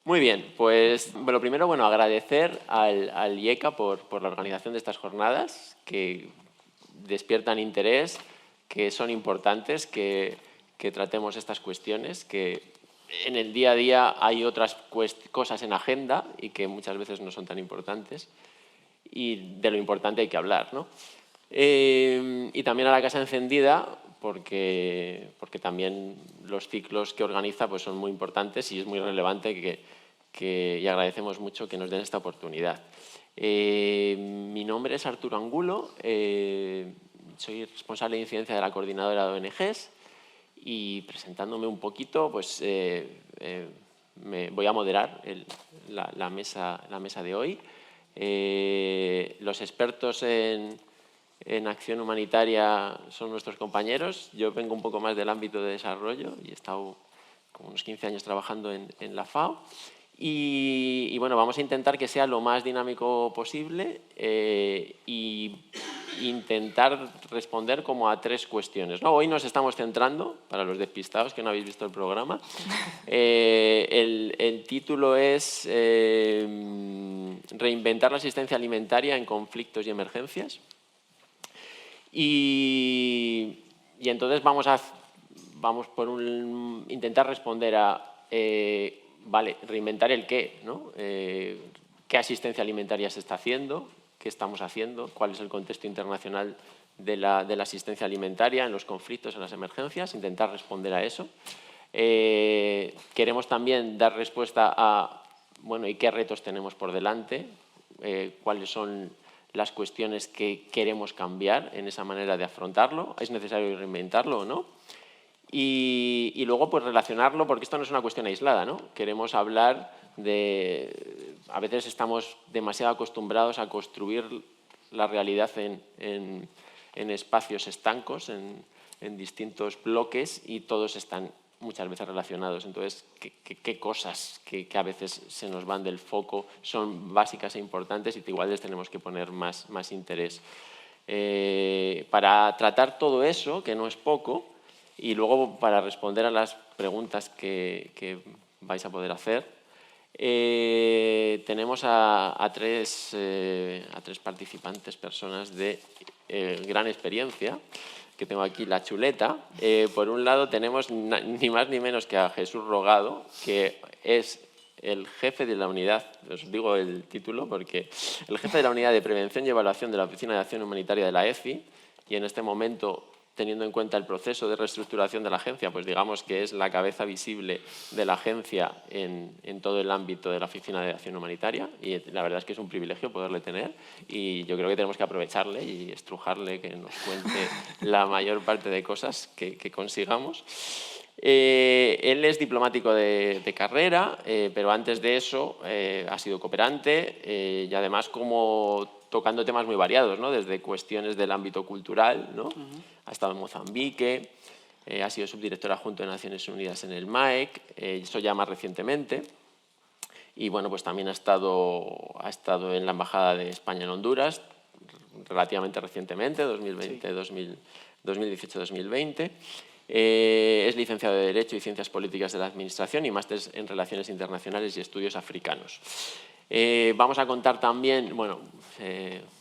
Muy bien, pues lo primero, agradecer al IECA por la organización de estas jornadas, que despiertan interés, que son importantes, que tratemos estas cuestiones, que en el día a día hay otras cosas en agenda y que muchas veces no son tan importantes, y de lo importante hay que hablar, ¿no? Y también a la Casa Encendida, porque también los ciclos que organiza pues, son muy importantes y es muy relevante y agradecemos mucho que nos den esta oportunidad. Mi nombre es Arturo Angulo, soy responsable de incidencia de la Coordinadora de ONGs y presentándome un poquito, pues me voy a moderar la mesa de hoy. Los expertos en acción humanitaria son nuestros compañeros. Yo vengo un poco más del ámbito de desarrollo y he estado como unos 15 años trabajando en la FAO. Y bueno, vamos a intentar que sea lo más dinámico posible y intentar responder como a 3 cuestiones, ¿no? Hoy nos estamos centrando, para los despistados que no habéis visto el programa, el título es Reinventar la asistencia alimentaria en conflictos y emergencias. Y entonces vamos por intentar responder a, vale, reinventar el qué, ¿no? ¿Qué asistencia alimentaria se está haciendo? ¿Qué estamos haciendo? ¿Cuál es el contexto internacional de la asistencia alimentaria en los conflictos, en las emergencias? Intentar responder a eso. Queremos también dar respuesta a, bueno, ¿y qué retos tenemos por delante? ¿Cuáles son las cuestiones que queremos cambiar en esa manera de afrontarlo? ¿Es necesario reinventarlo o no? Y luego, pues relacionarlo, porque esto no es una cuestión aislada, ¿no? Queremos hablar de... A veces estamos demasiado acostumbrados a construir la realidad en espacios estancos, en distintos bloques, y todos están muchas veces relacionados. Entonces, ¿qué cosas que a veces se nos van del foco son básicas e importantes y que igual les tenemos que poner más interés? Para tratar todo eso, que no es poco, y luego para responder a las preguntas que vais a poder hacer, tenemos a tres participantes, personas de gran experiencia, que tengo aquí la chuleta. Por un lado tenemos ni más ni menos que a Jesús Rogado, que es el jefe de la unidad, os digo el título porque el jefe de la unidad de prevención y evaluación de la Oficina de Acción Humanitaria de la EFI, y en este momento, teniendo en cuenta el proceso de reestructuración de la agencia, pues digamos que es la cabeza visible de la agencia en todo el ámbito de la Oficina de Acción Humanitaria, y la verdad es que es un privilegio poderle tener, y yo creo que tenemos que aprovecharle y estrujarle, que nos cuente la mayor parte de cosas que consigamos. Él es diplomático de carrera, pero antes de eso ha sido cooperante y además como tocando temas muy variados, ¿no? Desde cuestiones del ámbito cultural, ¿no? Ha estado en Mozambique, ha sido subdirector adjunto de Naciones Unidas en el MAEC, eso ya más recientemente. Y bueno, pues también ha estado en la Embajada de España en Honduras relativamente recientemente, 2018-2020. Es licenciado de Derecho y Ciencias Políticas de la Administración y máster en Relaciones Internacionales y Estudios Africanos. Vamos a contar también, bueno,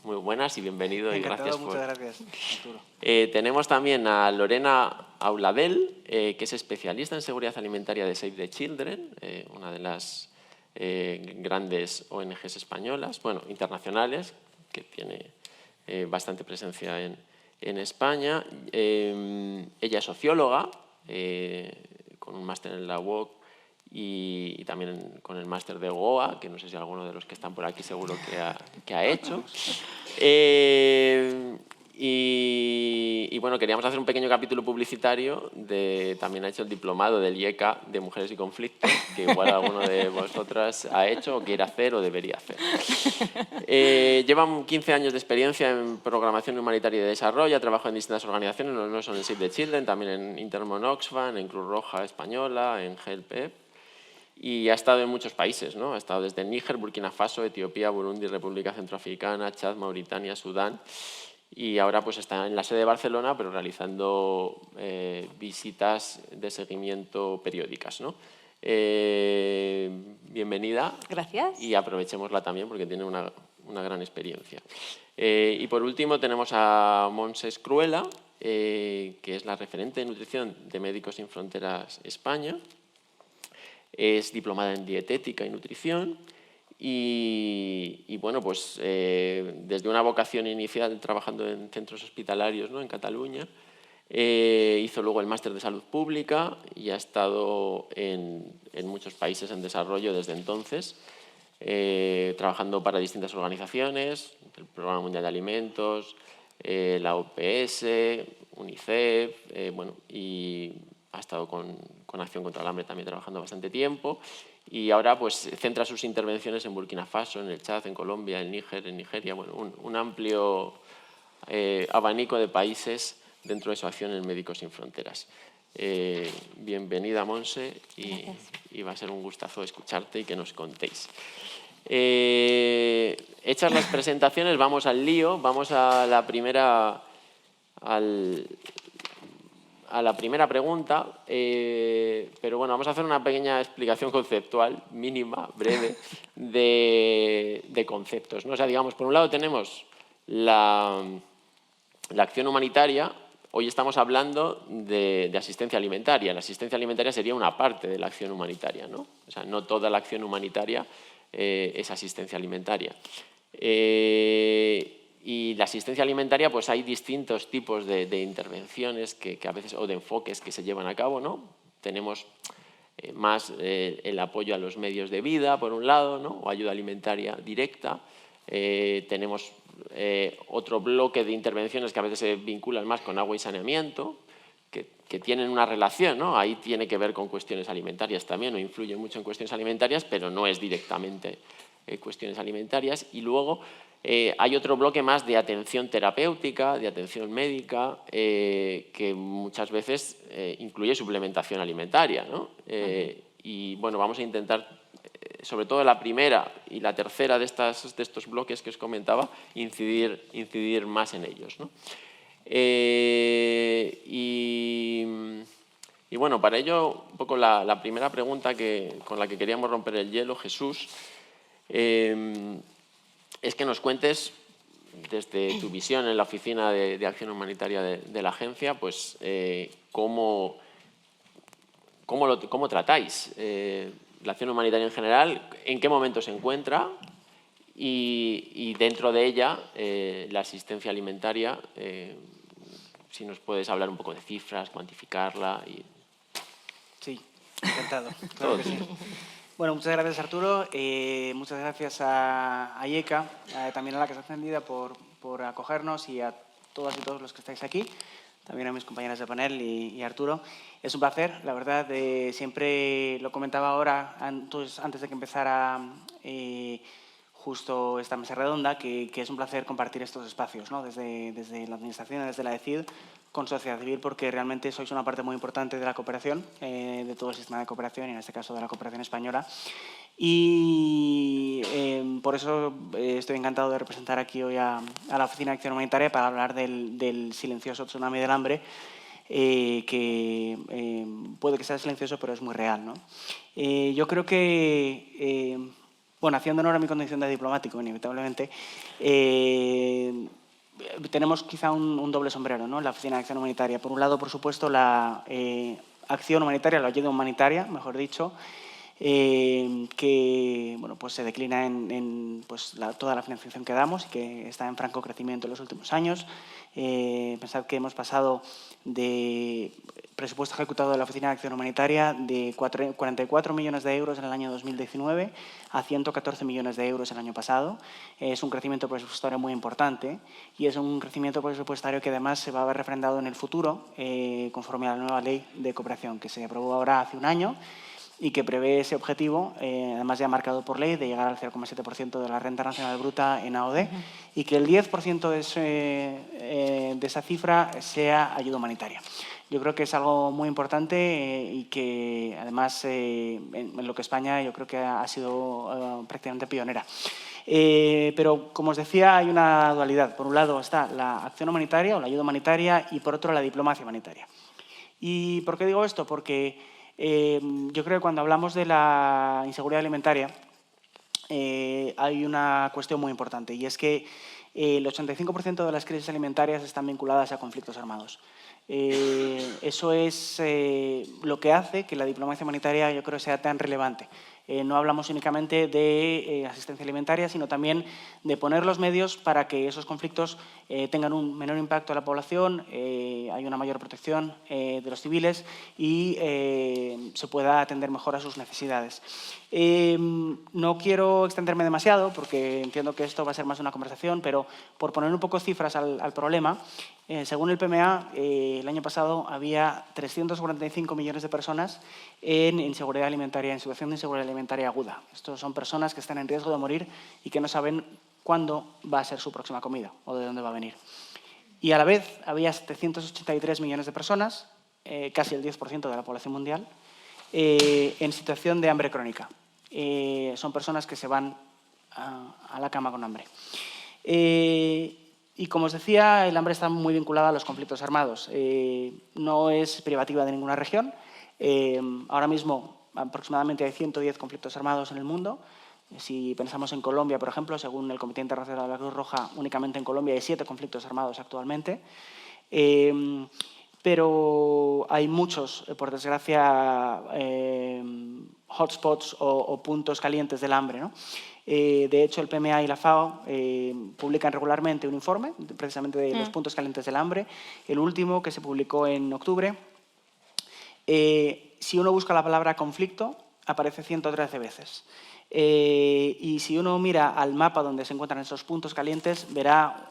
muy buenas y bienvenido. Encantado, muchas gracias, Arturo. Tenemos también a Lorena Auladel, que es especialista en seguridad alimentaria de Save the Children, una de las grandes ONGs españolas, bueno, internacionales, que tiene bastante presencia en España. Ella es socióloga, con un máster en la UOC y también con el máster de Goa, que no sé si alguno de los que están por aquí seguro que ha hecho. Y bueno, queríamos hacer un pequeño capítulo publicitario. También ha hecho el diplomado del IECA de Mujeres y Conflictos, que igual alguno de vosotras ha hecho o quiere hacer o debería hacer. Lleva 15 años de experiencia en programación humanitaria y de desarrollo, ha trabajado en distintas organizaciones, no solo en Save the Children, también en Intermon Oxfam, en Cruz Roja Española, en HELP. Y ha estado en muchos países, ¿no? Ha estado desde Níger, Burkina Faso, Etiopía, Burundi, República Centroafricana, Chad, Mauritania, Sudán. Y ahora pues está en la sede de Barcelona, pero realizando visitas de seguimiento periódicas, ¿no? Bienvenido. bienvenida. Gracias. Y aprovechémosla también porque tiene una gran experiencia. Y por último tenemos a Montse Escruela, que es la referente de nutrición de Médicos Sin Fronteras España. Es diplomada en dietética y nutrición y bueno, pues desde una vocación inicial trabajando en centros hospitalarios, ¿no?, en Cataluña, hizo luego el máster de salud pública y ha estado en muchos países en desarrollo desde entonces, trabajando para distintas organizaciones, el Programa Mundial de Alimentos, la OPS, UNICEF, bueno, y ha estado con Acción contra el Hambre también trabajando bastante tiempo y ahora pues centra sus intervenciones en Burkina Faso, en el Chad, en Colombia, en Níger, en Nigeria, bueno, un amplio abanico de países dentro de su acción en Médicos Sin Fronteras. Bienvenida, Montse, y va a ser un gustazo escucharte y que nos contéis. Hechas las presentaciones, vamos al lío, vamos a la primera pregunta, pero bueno, vamos a hacer una pequeña explicación conceptual, mínima, breve, de conceptos, ¿no? O sea, digamos, por un lado tenemos la acción humanitaria. Hoy estamos hablando de asistencia alimentaria. La asistencia alimentaria sería una parte de la acción humanitaria, ¿no? O sea, no toda la acción humanitaria es asistencia alimentaria. Y la asistencia alimentaria, pues hay distintos tipos de intervenciones que a veces, o de enfoques que se llevan a cabo, ¿no? Tenemos más el apoyo a los medios de vida, por un lado, ¿no?, o ayuda alimentaria directa. Tenemos otro bloque de intervenciones que a veces se vinculan más con agua y saneamiento, que tienen una relación, ¿no? Ahí tiene que ver con cuestiones alimentarias también, o influye mucho en cuestiones alimentarias, pero no es directamente cuestiones alimentarias. Y luego hay otro bloque más de atención terapéutica, de atención médica, que muchas veces incluye suplementación alimentaria, ¿no? Y bueno, vamos a intentar, sobre todo la primera y la tercera de estos bloques que os comentaba, incidir más en ellos, ¿no? Y bueno, para ello, un poco la primera pregunta con la que queríamos romper el hielo, Jesús, es que nos cuentes, desde tu visión en la Oficina de Acción Humanitaria de la agencia, pues cómo tratáis la acción humanitaria en general, en qué momento se encuentra y dentro de ella la asistencia alimentaria, si nos puedes hablar un poco de cifras, cuantificarla. Sí, encantado. Claro que sí. Bueno, muchas gracias, Arturo. Muchas gracias a IECA, también a la Casa Encendida por acogernos, y a todas y todos los que estáis aquí, también a mis compañeras de panel y Arturo. Es un placer, la verdad. Siempre lo comentaba ahora, antes de que empezara justo esta mesa redonda, que es un placer compartir estos espacios, ¿no?, desde la Administración, desde la DECID, con sociedad civil, porque realmente sois una parte muy importante de la cooperación, de todo el sistema de cooperación, y en este caso de la cooperación española. Y por eso estoy encantado de representar aquí hoy a la Oficina de Acción Humanitaria para hablar del silencioso tsunami del hambre, que puede que sea silencioso, pero es muy real, ¿no? Yo creo que, bueno, haciendo honor a mi condición de diplomático, inevitablemente, tenemos quizá un doble sombrero, ¿no?, en la Oficina de Acción Humanitaria. Por un lado, por supuesto, la acción humanitaria, la ayuda humanitaria, mejor dicho, que bueno, pues se declina en pues toda la financiación que damos y que está en franco crecimiento en los últimos años. Pensad que hemos pasado de presupuesto ejecutado de la Oficina de Acción Humanitaria de 44 millones de euros en el año 2019 a 114 millones de euros el año pasado. Es un crecimiento presupuestario muy importante, y es un crecimiento presupuestario que además se va a ver refrendado en el futuro conforme a la nueva ley de cooperación que se aprobó ahora hace un año, y que prevé ese objetivo, además ya marcado por ley, de llegar al 0,7% de la renta nacional bruta en AOD, y que el 10% de esa cifra sea ayuda humanitaria. Yo creo que es algo muy importante y que además en lo que España yo creo que ha sido prácticamente pionera. Pero, como os decía, hay una dualidad. Por un lado está la acción humanitaria o la ayuda humanitaria, y por otro la diplomacia humanitaria. ¿Y por qué digo esto? Porque Yo creo que cuando hablamos de la inseguridad alimentaria hay una cuestión muy importante, y es que el 85% de las crisis alimentarias están vinculadas a conflictos armados. Eso es lo que hace que la diplomacia humanitaria, yo creo, sea tan relevante. No hablamos únicamente de asistencia alimentaria, sino también de poner los medios para que esos conflictos tengan un menor impacto en la población, hay una mayor protección de los civiles y se pueda atender mejor a sus necesidades. No quiero extenderme demasiado porque entiendo que esto va a ser más una conversación, pero por poner un poco cifras al problema, según el PMA, el año pasado había 345 millones de personas en inseguridad alimentaria, en situación de inseguridad alimentaria aguda. Estos son personas que están en riesgo de morir y que no saben cuándo va a ser su próxima comida o de dónde va a venir. Y a la vez había 783 millones de personas, casi el 10% de la población mundial, en situación de hambre crónica. Son personas que se van a la cama con hambre. Y como os decía, el hambre está muy vinculada a los conflictos armados. No es privativa de ninguna región. Ahora mismo aproximadamente hay 110 conflictos armados en el mundo. Si pensamos en Colombia, por ejemplo, según el Comité Internacional de la Cruz Roja, únicamente en Colombia hay 7 conflictos armados actualmente. Pero hay muchos, por desgracia, hotspots o puntos calientes del hambre, ¿no? De hecho, el PMA y la FAO publican regularmente un informe precisamente de los puntos calientes del hambre. El último, que se publicó en octubre, si uno busca la palabra conflicto, aparece 113 veces. Y si uno mira al mapa donde se encuentran esos puntos calientes, verá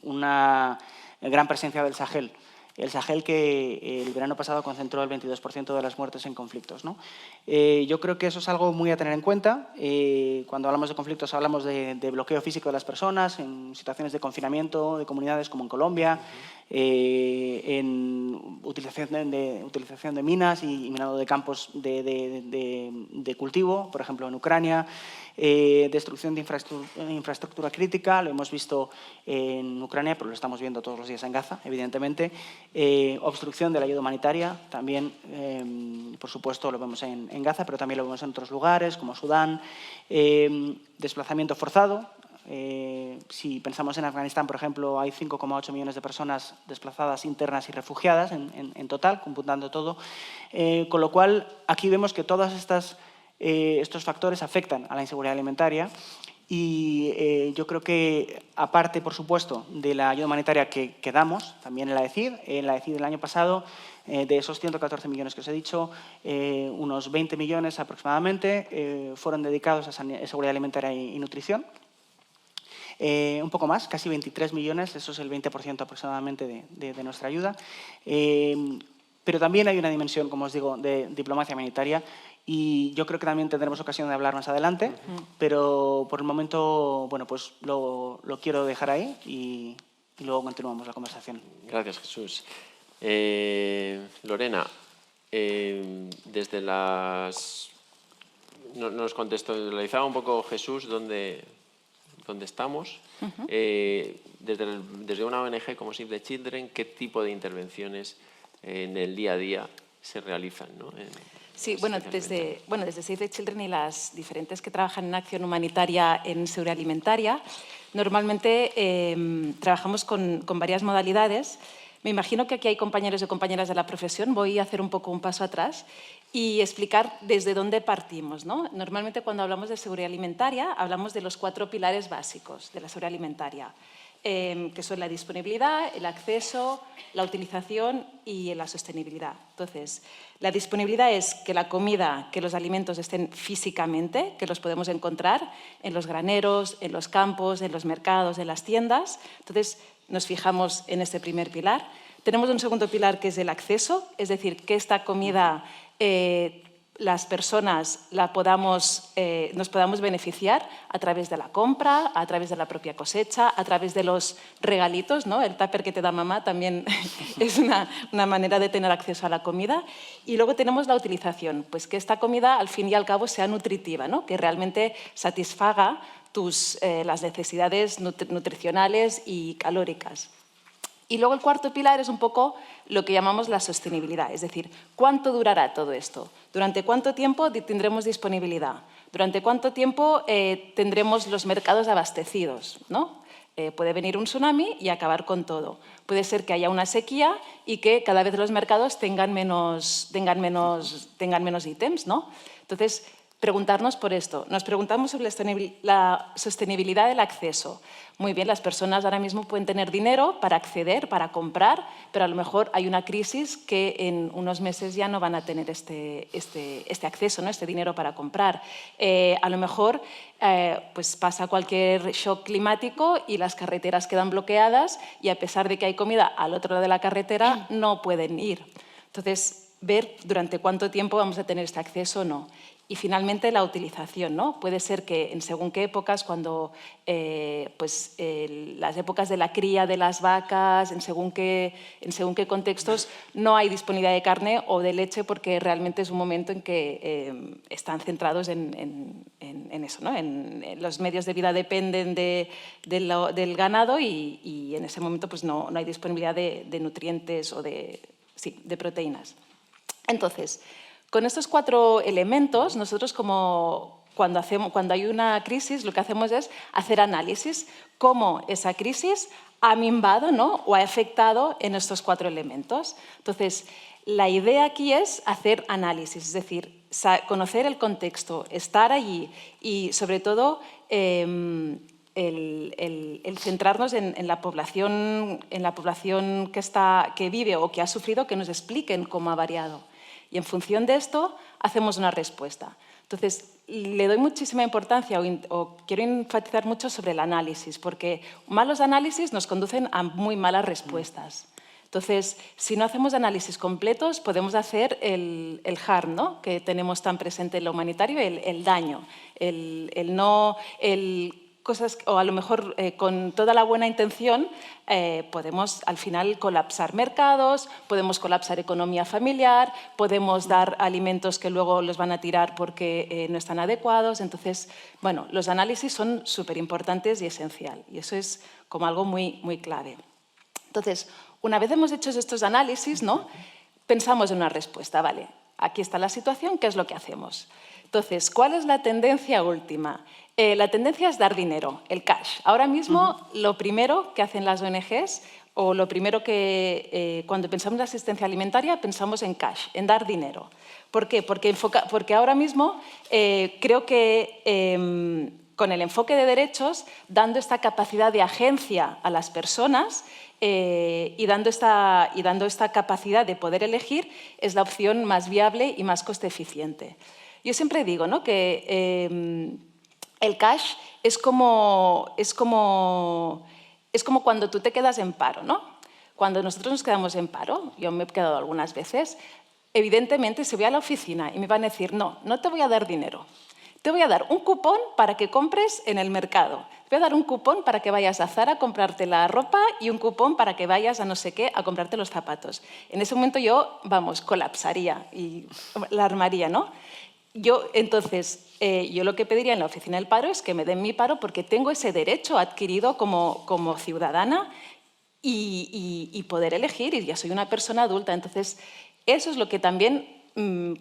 una gran presencia del Sahel. El Sahel que el verano pasado concentró el 22% de las muertes en conflictos, ¿no? Yo creo que eso es algo muy a tener en cuenta. Cuando hablamos de conflictos hablamos de bloqueo físico de las personas, en situaciones de confinamiento de comunidades como en Colombia, en utilización de minas y minado de campos de cultivo, por ejemplo en Ucrania, destrucción de infraestructura crítica, lo hemos visto en Ucrania, pero lo estamos viendo todos los días en Gaza, evidentemente. Obstrucción de la ayuda humanitaria, también, por supuesto, lo vemos en Gaza, pero también lo vemos en otros lugares, como Sudán. Desplazamiento forzado. Si pensamos en Afganistán, por ejemplo, hay 5,8 millones de personas desplazadas internas y refugiadas en total, computando todo. Con lo cual, aquí vemos que todas estos factores afectan a la inseguridad alimentaria y yo creo que, aparte, por supuesto, de la ayuda humanitaria que damos, también en la ECID del año pasado, de esos 114 millones que os he dicho, unos 20 millones aproximadamente fueron dedicados a seguridad alimentaria y nutrición. Un poco más, casi 23 millones, eso es el 20% aproximadamente de nuestra ayuda. Pero también hay una dimensión, como os digo, de diplomacia humanitaria y yo creo que también tendremos ocasión de hablar más adelante, pero por el momento, bueno, pues lo quiero dejar ahí y luego continuamos la conversación. Gracias, Jesús. Lorena, desde nos contextualizaba un poco Jesús dónde estamos. Desde una ONG como Save the Children, ¿qué tipo de intervenciones en el día a día se realizan, ¿no? Sí, bueno, desde Save the Children y las diferentes que trabajan en acción humanitaria en seguridad alimentaria, normalmente trabajamos con varias modalidades. Me imagino que aquí hay compañeros y compañeras de la profesión. Voy a hacer un poco un paso atrás y explicar desde dónde partimos, ¿no? Normalmente, cuando hablamos de seguridad alimentaria, hablamos de los 4 pilares básicos de la seguridad alimentaria, que son la disponibilidad, el acceso, la utilización y la sostenibilidad. Entonces, la disponibilidad es que la comida, que los alimentos estén físicamente, que los podemos encontrar en los graneros, en los campos, en los mercados, en las tiendas. Entonces, nos fijamos en este primer pilar. Tenemos un segundo pilar que es el acceso, es decir, que esta comida las personas nos podamos beneficiar a través de la compra, a través de la propia cosecha, a través de los regalitos, ¿no? El tupper que te da mamá también es una manera de tener acceso a la comida. Y luego tenemos la utilización, pues que esta comida al fin y al cabo sea nutritiva, ¿no? Que realmente satisfaga las necesidades nutricionales y calóricas. Y luego el cuarto pilar es un poco lo que llamamos la sostenibilidad, es decir, ¿cuánto durará todo esto? ¿Durante cuánto tiempo tendremos disponibilidad? ¿Durante cuánto tiempo tendremos los mercados abastecidos, ¿no? Puede venir un tsunami y acabar con todo. Puede ser que haya una sequía y que cada vez los mercados tengan menos ítems, ¿no? Entonces, preguntarnos por esto. Nos preguntamos sobre la sostenibilidad del acceso. Muy bien, las personas ahora mismo pueden tener dinero para acceder, para comprar, pero a lo mejor hay una crisis que en unos meses ya no van a tener este acceso, ¿no? Este dinero para comprar. A lo mejor pues pasa cualquier shock climático y las carreteras quedan bloqueadas y a pesar de que hay comida al otro lado de la carretera no pueden ir. Entonces, ver durante cuánto tiempo vamos a tener este acceso o no. Y finalmente la utilización, ¿no? Puede ser que en según qué épocas, cuando las épocas de la cría de las vacas, en según qué contextos, no hay disponibilidad de carne o de leche porque realmente es un momento en que están centrados en eso, ¿no? Los medios de vida dependen del ganado y en ese momento pues no hay disponibilidad de nutrientes o de proteínas. Entonces, con estos 4 elementos, nosotros cuando hay una crisis, lo que hacemos es hacer análisis, cómo esa crisis ha minvado, ¿no? O ha afectado en estos 4 elementos. Entonces, la idea aquí es hacer análisis, es decir, conocer el contexto, estar allí y, sobre todo, el centrarnos en la población que vive o que ha sufrido, que nos expliquen cómo ha variado. Y en función de esto, hacemos una respuesta. Entonces, le doy muchísima importancia o quiero enfatizar mucho sobre el análisis, porque malos análisis nos conducen a muy malas respuestas. Entonces, si no hacemos análisis completos, podemos hacer el harm, ¿no? Que tenemos tan presente en lo humanitario, el daño, cosas, o a lo mejor con toda la buena intención podemos al final colapsar mercados, podemos colapsar economía familiar, podemos dar alimentos que luego los van a tirar porque no están adecuados. Entonces, bueno, los análisis son súper importantes y esencial y eso es como algo muy, muy clave. Entonces, una vez hemos hecho estos análisis, ¿no? Pensamos en una respuesta, vale, aquí está la situación, ¿qué es lo que hacemos? Entonces, ¿cuál es la tendencia última? La tendencia es dar dinero, el cash. Ahora mismo, lo primero que hacen las ONGs, o lo primero que cuando pensamos en la asistencia alimentaria, pensamos en cash, en dar dinero. ¿Por qué? Porque ahora mismo creo que con el enfoque de derechos, dando esta capacidad de agencia a las personas y dando esta capacidad de poder elegir, es la opción más viable y más coste eficiente. Yo siempre digo, ¿no? Que el cash es como cuando tú te quedas en paro, ¿no? Cuando nosotros nos quedamos en paro, yo me he quedado algunas veces, evidentemente si voy a la oficina y me van a decir, no te voy a dar dinero, te voy a dar un cupón para que compres en el mercado, te voy a dar un cupón para que vayas a Zara a comprarte la ropa y un cupón para que vayas a no sé qué a comprarte los zapatos. En ese momento yo, colapsaría y la armaría, ¿no? Entonces, yo lo que pediría en la oficina del paro es que me den mi paro porque tengo ese derecho adquirido como ciudadana y poder elegir, y ya soy una persona adulta. Entonces, eso es lo que también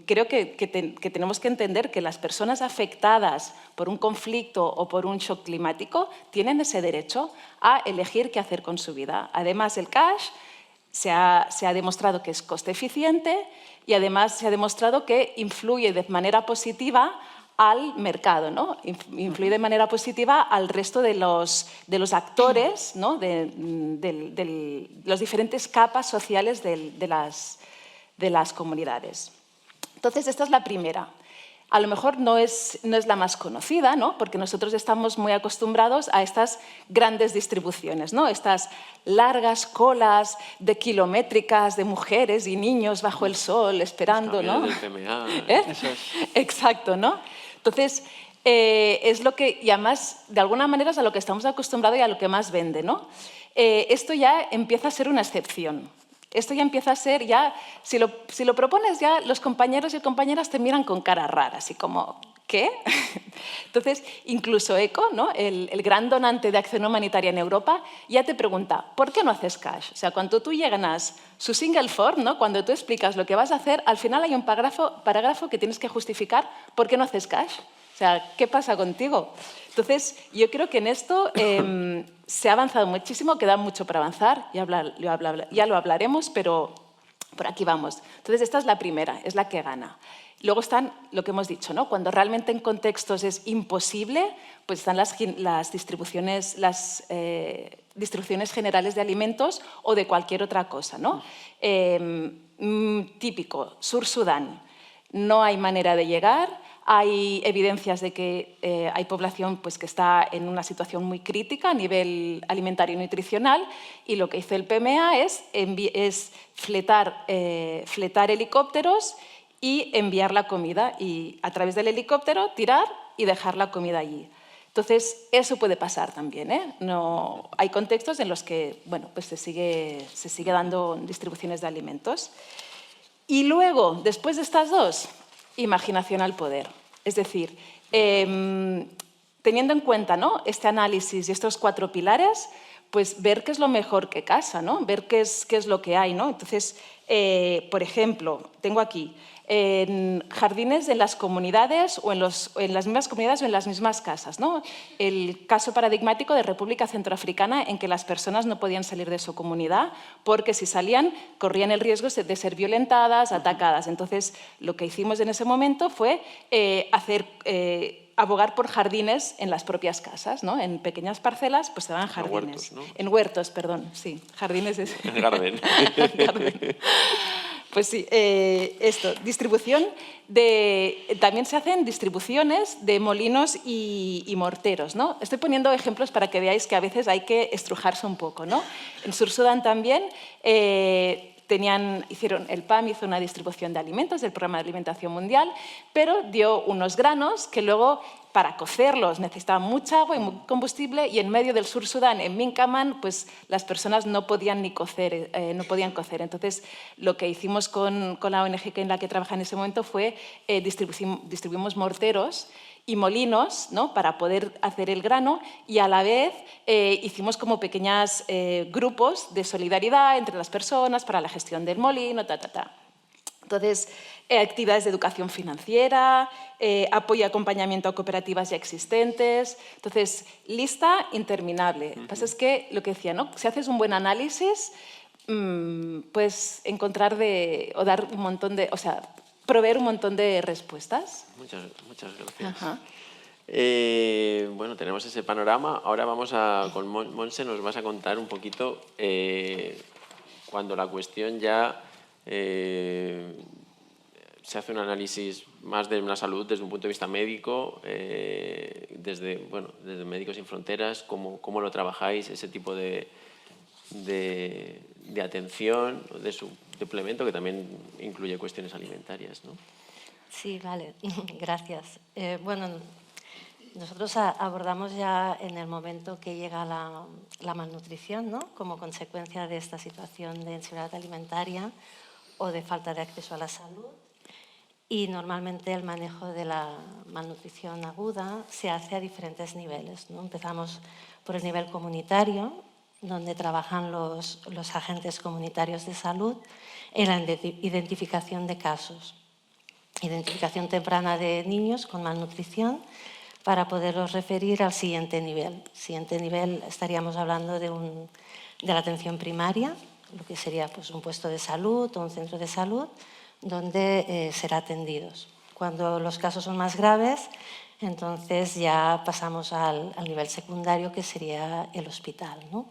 creo que tenemos que entender, que las personas afectadas por un conflicto o por un shock climático tienen ese derecho a elegir qué hacer con su vida. Además, el cash se ha demostrado que es coste eficiente y además se ha demostrado que influye de manera positiva al mercado, ¿no? Influye de manera positiva al resto de los actores, ¿no? de las diferentes capas sociales de las comunidades. Entonces, esta es la primera. A lo mejor no es la más conocida, ¿no? Porque nosotros estamos muy acostumbrados a estas grandes distribuciones, ¿no? Estas largas colas de kilométricas de mujeres y niños bajo el sol esperando, ¿no? Del PMA. Eso es. Exacto, ¿no? Entonces, es lo que, y además, de alguna manera es a lo que estamos acostumbrados y a lo que más vende, ¿no? Esto ya empieza a ser una excepción. Esto ya empieza a ser, si lo propones ya, los compañeros y compañeras te miran con cara rara, así como, ¿qué? Entonces, incluso ECO, ¿no? el gran donante de acción humanitaria en Europa, ya te pregunta, ¿por qué no haces cash? O sea, cuando tú llegas su single form, ¿no? Cuando tú explicas lo que vas a hacer, al final hay un parágrafo que tienes que justificar por qué no haces cash. O sea, ¿qué pasa contigo? Entonces, yo creo que en esto se ha avanzado muchísimo, queda mucho para avanzar, ya lo hablaremos, pero por aquí vamos. Entonces, esta es la primera, es la que gana. Luego están lo que hemos dicho, ¿no? Cuando realmente en contextos es imposible, pues están las distribuciones generales de alimentos o de cualquier otra cosa, ¿no? Típico, Sur Sudán. No hay manera de llegar, hay evidencias de que hay población pues, que está en una situación muy crítica a nivel alimentario y nutricional, y lo que hizo el PMA es fletar helicópteros y enviar la comida y a través del helicóptero tirar y dejar la comida allí. Entonces, eso puede pasar también, ¿eh? No, hay contextos en los que bueno, pues se sigue dando distribuciones de alimentos. Y luego, después de estas dos, imaginación al poder. Es decir, teniendo en cuenta, ¿no? este análisis y estos 4 pilares, pues ver qué es lo mejor que casa, ¿no? Ver qué es lo que hay, ¿no? Entonces, por ejemplo, tengo aquí en jardines en las comunidades o en las mismas comunidades o en las mismas casas, ¿no? El caso paradigmático de República Centroafricana, en que las personas no podían salir de su comunidad porque si salían corrían el riesgo de ser violentadas, atacadas. Entonces, lo que hicimos en ese momento fue abogar por jardines en las propias casas, ¿no? En pequeñas parcelas pues se daban jardines. Huertos, ¿no? En huertos, perdón, sí. Jardines es... Garden. Garden. Pues sí, distribución también se hacen distribuciones de molinos y morteros, ¿no? Estoy poniendo ejemplos para que veáis que a veces hay que estrujarse un poco, ¿no? En Sur Sudán también el PAM hizo una distribución de alimentos del Programa de Alimentación Mundial, pero dio unos granos que luego, para cocerlos, necesitaban mucha agua y mucho combustible, y en medio del Sur Sudán, en Mincaman, pues las personas no podían ni cocer, Entonces, lo que hicimos con la ONG en la que trabajaba en ese momento fue distribuimos morteros y molinos, ¿no? para poder hacer el grano, y a la vez hicimos como pequeños grupos de solidaridad entre las personas para la gestión del molino, Entonces, actividades de educación financiera, apoyo y acompañamiento a cooperativas ya existentes. Entonces, lista interminable. Lo que pasa es que, lo que decía, ¿no? Si haces un buen análisis, puedes encontrar dar un montón de... O sea, proveer un montón de respuestas. Muchas gracias. Ajá. Bueno, tenemos ese panorama. Ahora con Montse nos vas a contar un poquito cuando la cuestión ya se hace un análisis más de una salud desde un punto de vista médico, desde Médicos Sin Fronteras, cómo lo trabajáis, ese tipo de atención, de suplemento, que también incluye cuestiones alimentarias, ¿no? Sí, vale, gracias. Bueno, nosotros abordamos ya en el momento que llega la malnutrición, ¿no? Como consecuencia de esta situación de inseguridad alimentaria o de falta de acceso a la salud. Y normalmente el manejo de la malnutrición aguda se hace a diferentes niveles, ¿no? Empezamos por el nivel comunitario, donde trabajan los agentes comunitarios de salud en la identificación de casos. Identificación temprana de niños con malnutrición para poderlos referir al siguiente nivel. Siguiente nivel estaríamos hablando de la atención primaria, lo que sería pues, un puesto de salud o un centro de salud, donde serán atendidos. Cuando los casos son más graves, entonces ya pasamos al nivel secundario, que sería el hospital, ¿no?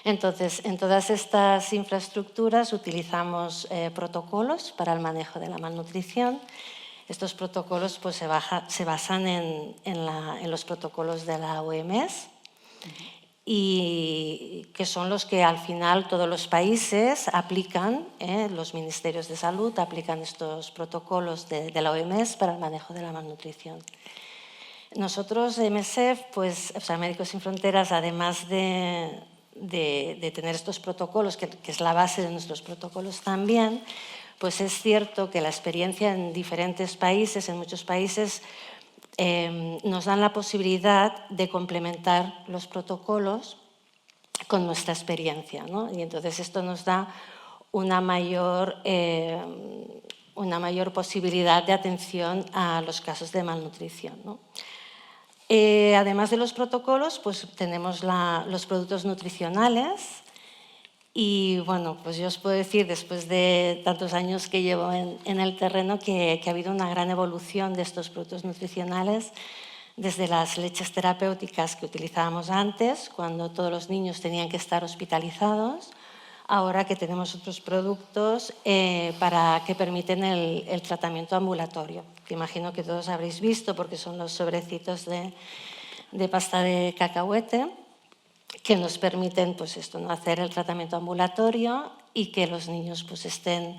Entonces, en todas estas infraestructuras utilizamos protocolos para el manejo de la malnutrición. Estos protocolos pues, se basan en los protocolos de la OMS, y que son los que al final todos los países aplican, los ministerios de salud aplican estos protocolos de la OMS para el manejo de la malnutrición. Nosotros, MSF, pues, o sea, Médicos Sin Fronteras, además de tener estos protocolos, que es la base de nuestros protocolos también, pues es cierto que la experiencia en diferentes países, en muchos países, nos dan la posibilidad de complementar los protocolos con nuestra experiencia, ¿no? Y entonces esto nos da una mayor posibilidad de atención a los casos de malnutrición, ¿no? Además de los protocolos, pues tenemos los productos nutricionales y, bueno, pues yo os puedo decir, después de tantos años que llevo en el terreno, que ha habido una gran evolución de estos productos nutricionales, desde las leches terapéuticas que utilizábamos antes, cuando todos los niños tenían que estar hospitalizados, ahora que tenemos otros productos que permiten el tratamiento ambulatorio, que imagino que todos habréis visto porque son los sobrecitos de pasta de cacahuete, que nos permiten, pues esto, ¿no?, hacer el tratamiento ambulatorio y que los niños, pues, estén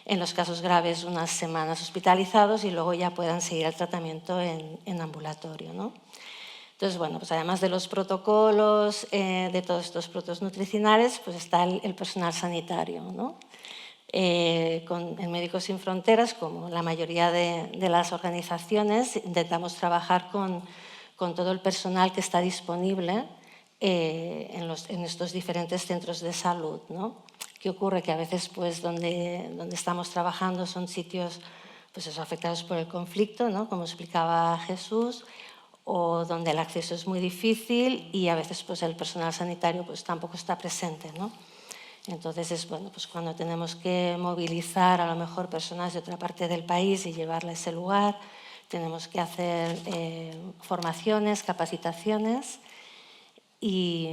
en los casos graves unas semanas hospitalizados y luego ya puedan seguir el tratamiento en ambulatorio, ¿no? Entonces, bueno, pues además de los protocolos, de todos estos productos nutricionales, pues está el personal sanitario, ¿no? En Médicos Sin Fronteras, como la mayoría de las organizaciones, intentamos trabajar con todo el personal que está disponible en estos diferentes centros de salud, ¿no? ¿Qué ocurre? Que a veces, pues, donde estamos trabajando son sitios, pues eso, afectados por el conflicto, ¿no?, como explicaba Jesús, o donde el acceso es muy difícil y a veces, pues, el personal sanitario, pues, tampoco está presente, ¿no? Entonces, es, bueno, pues cuando tenemos que movilizar a lo mejor personas de otra parte del país y llevarla a ese lugar, tenemos que hacer formaciones, capacitaciones. Y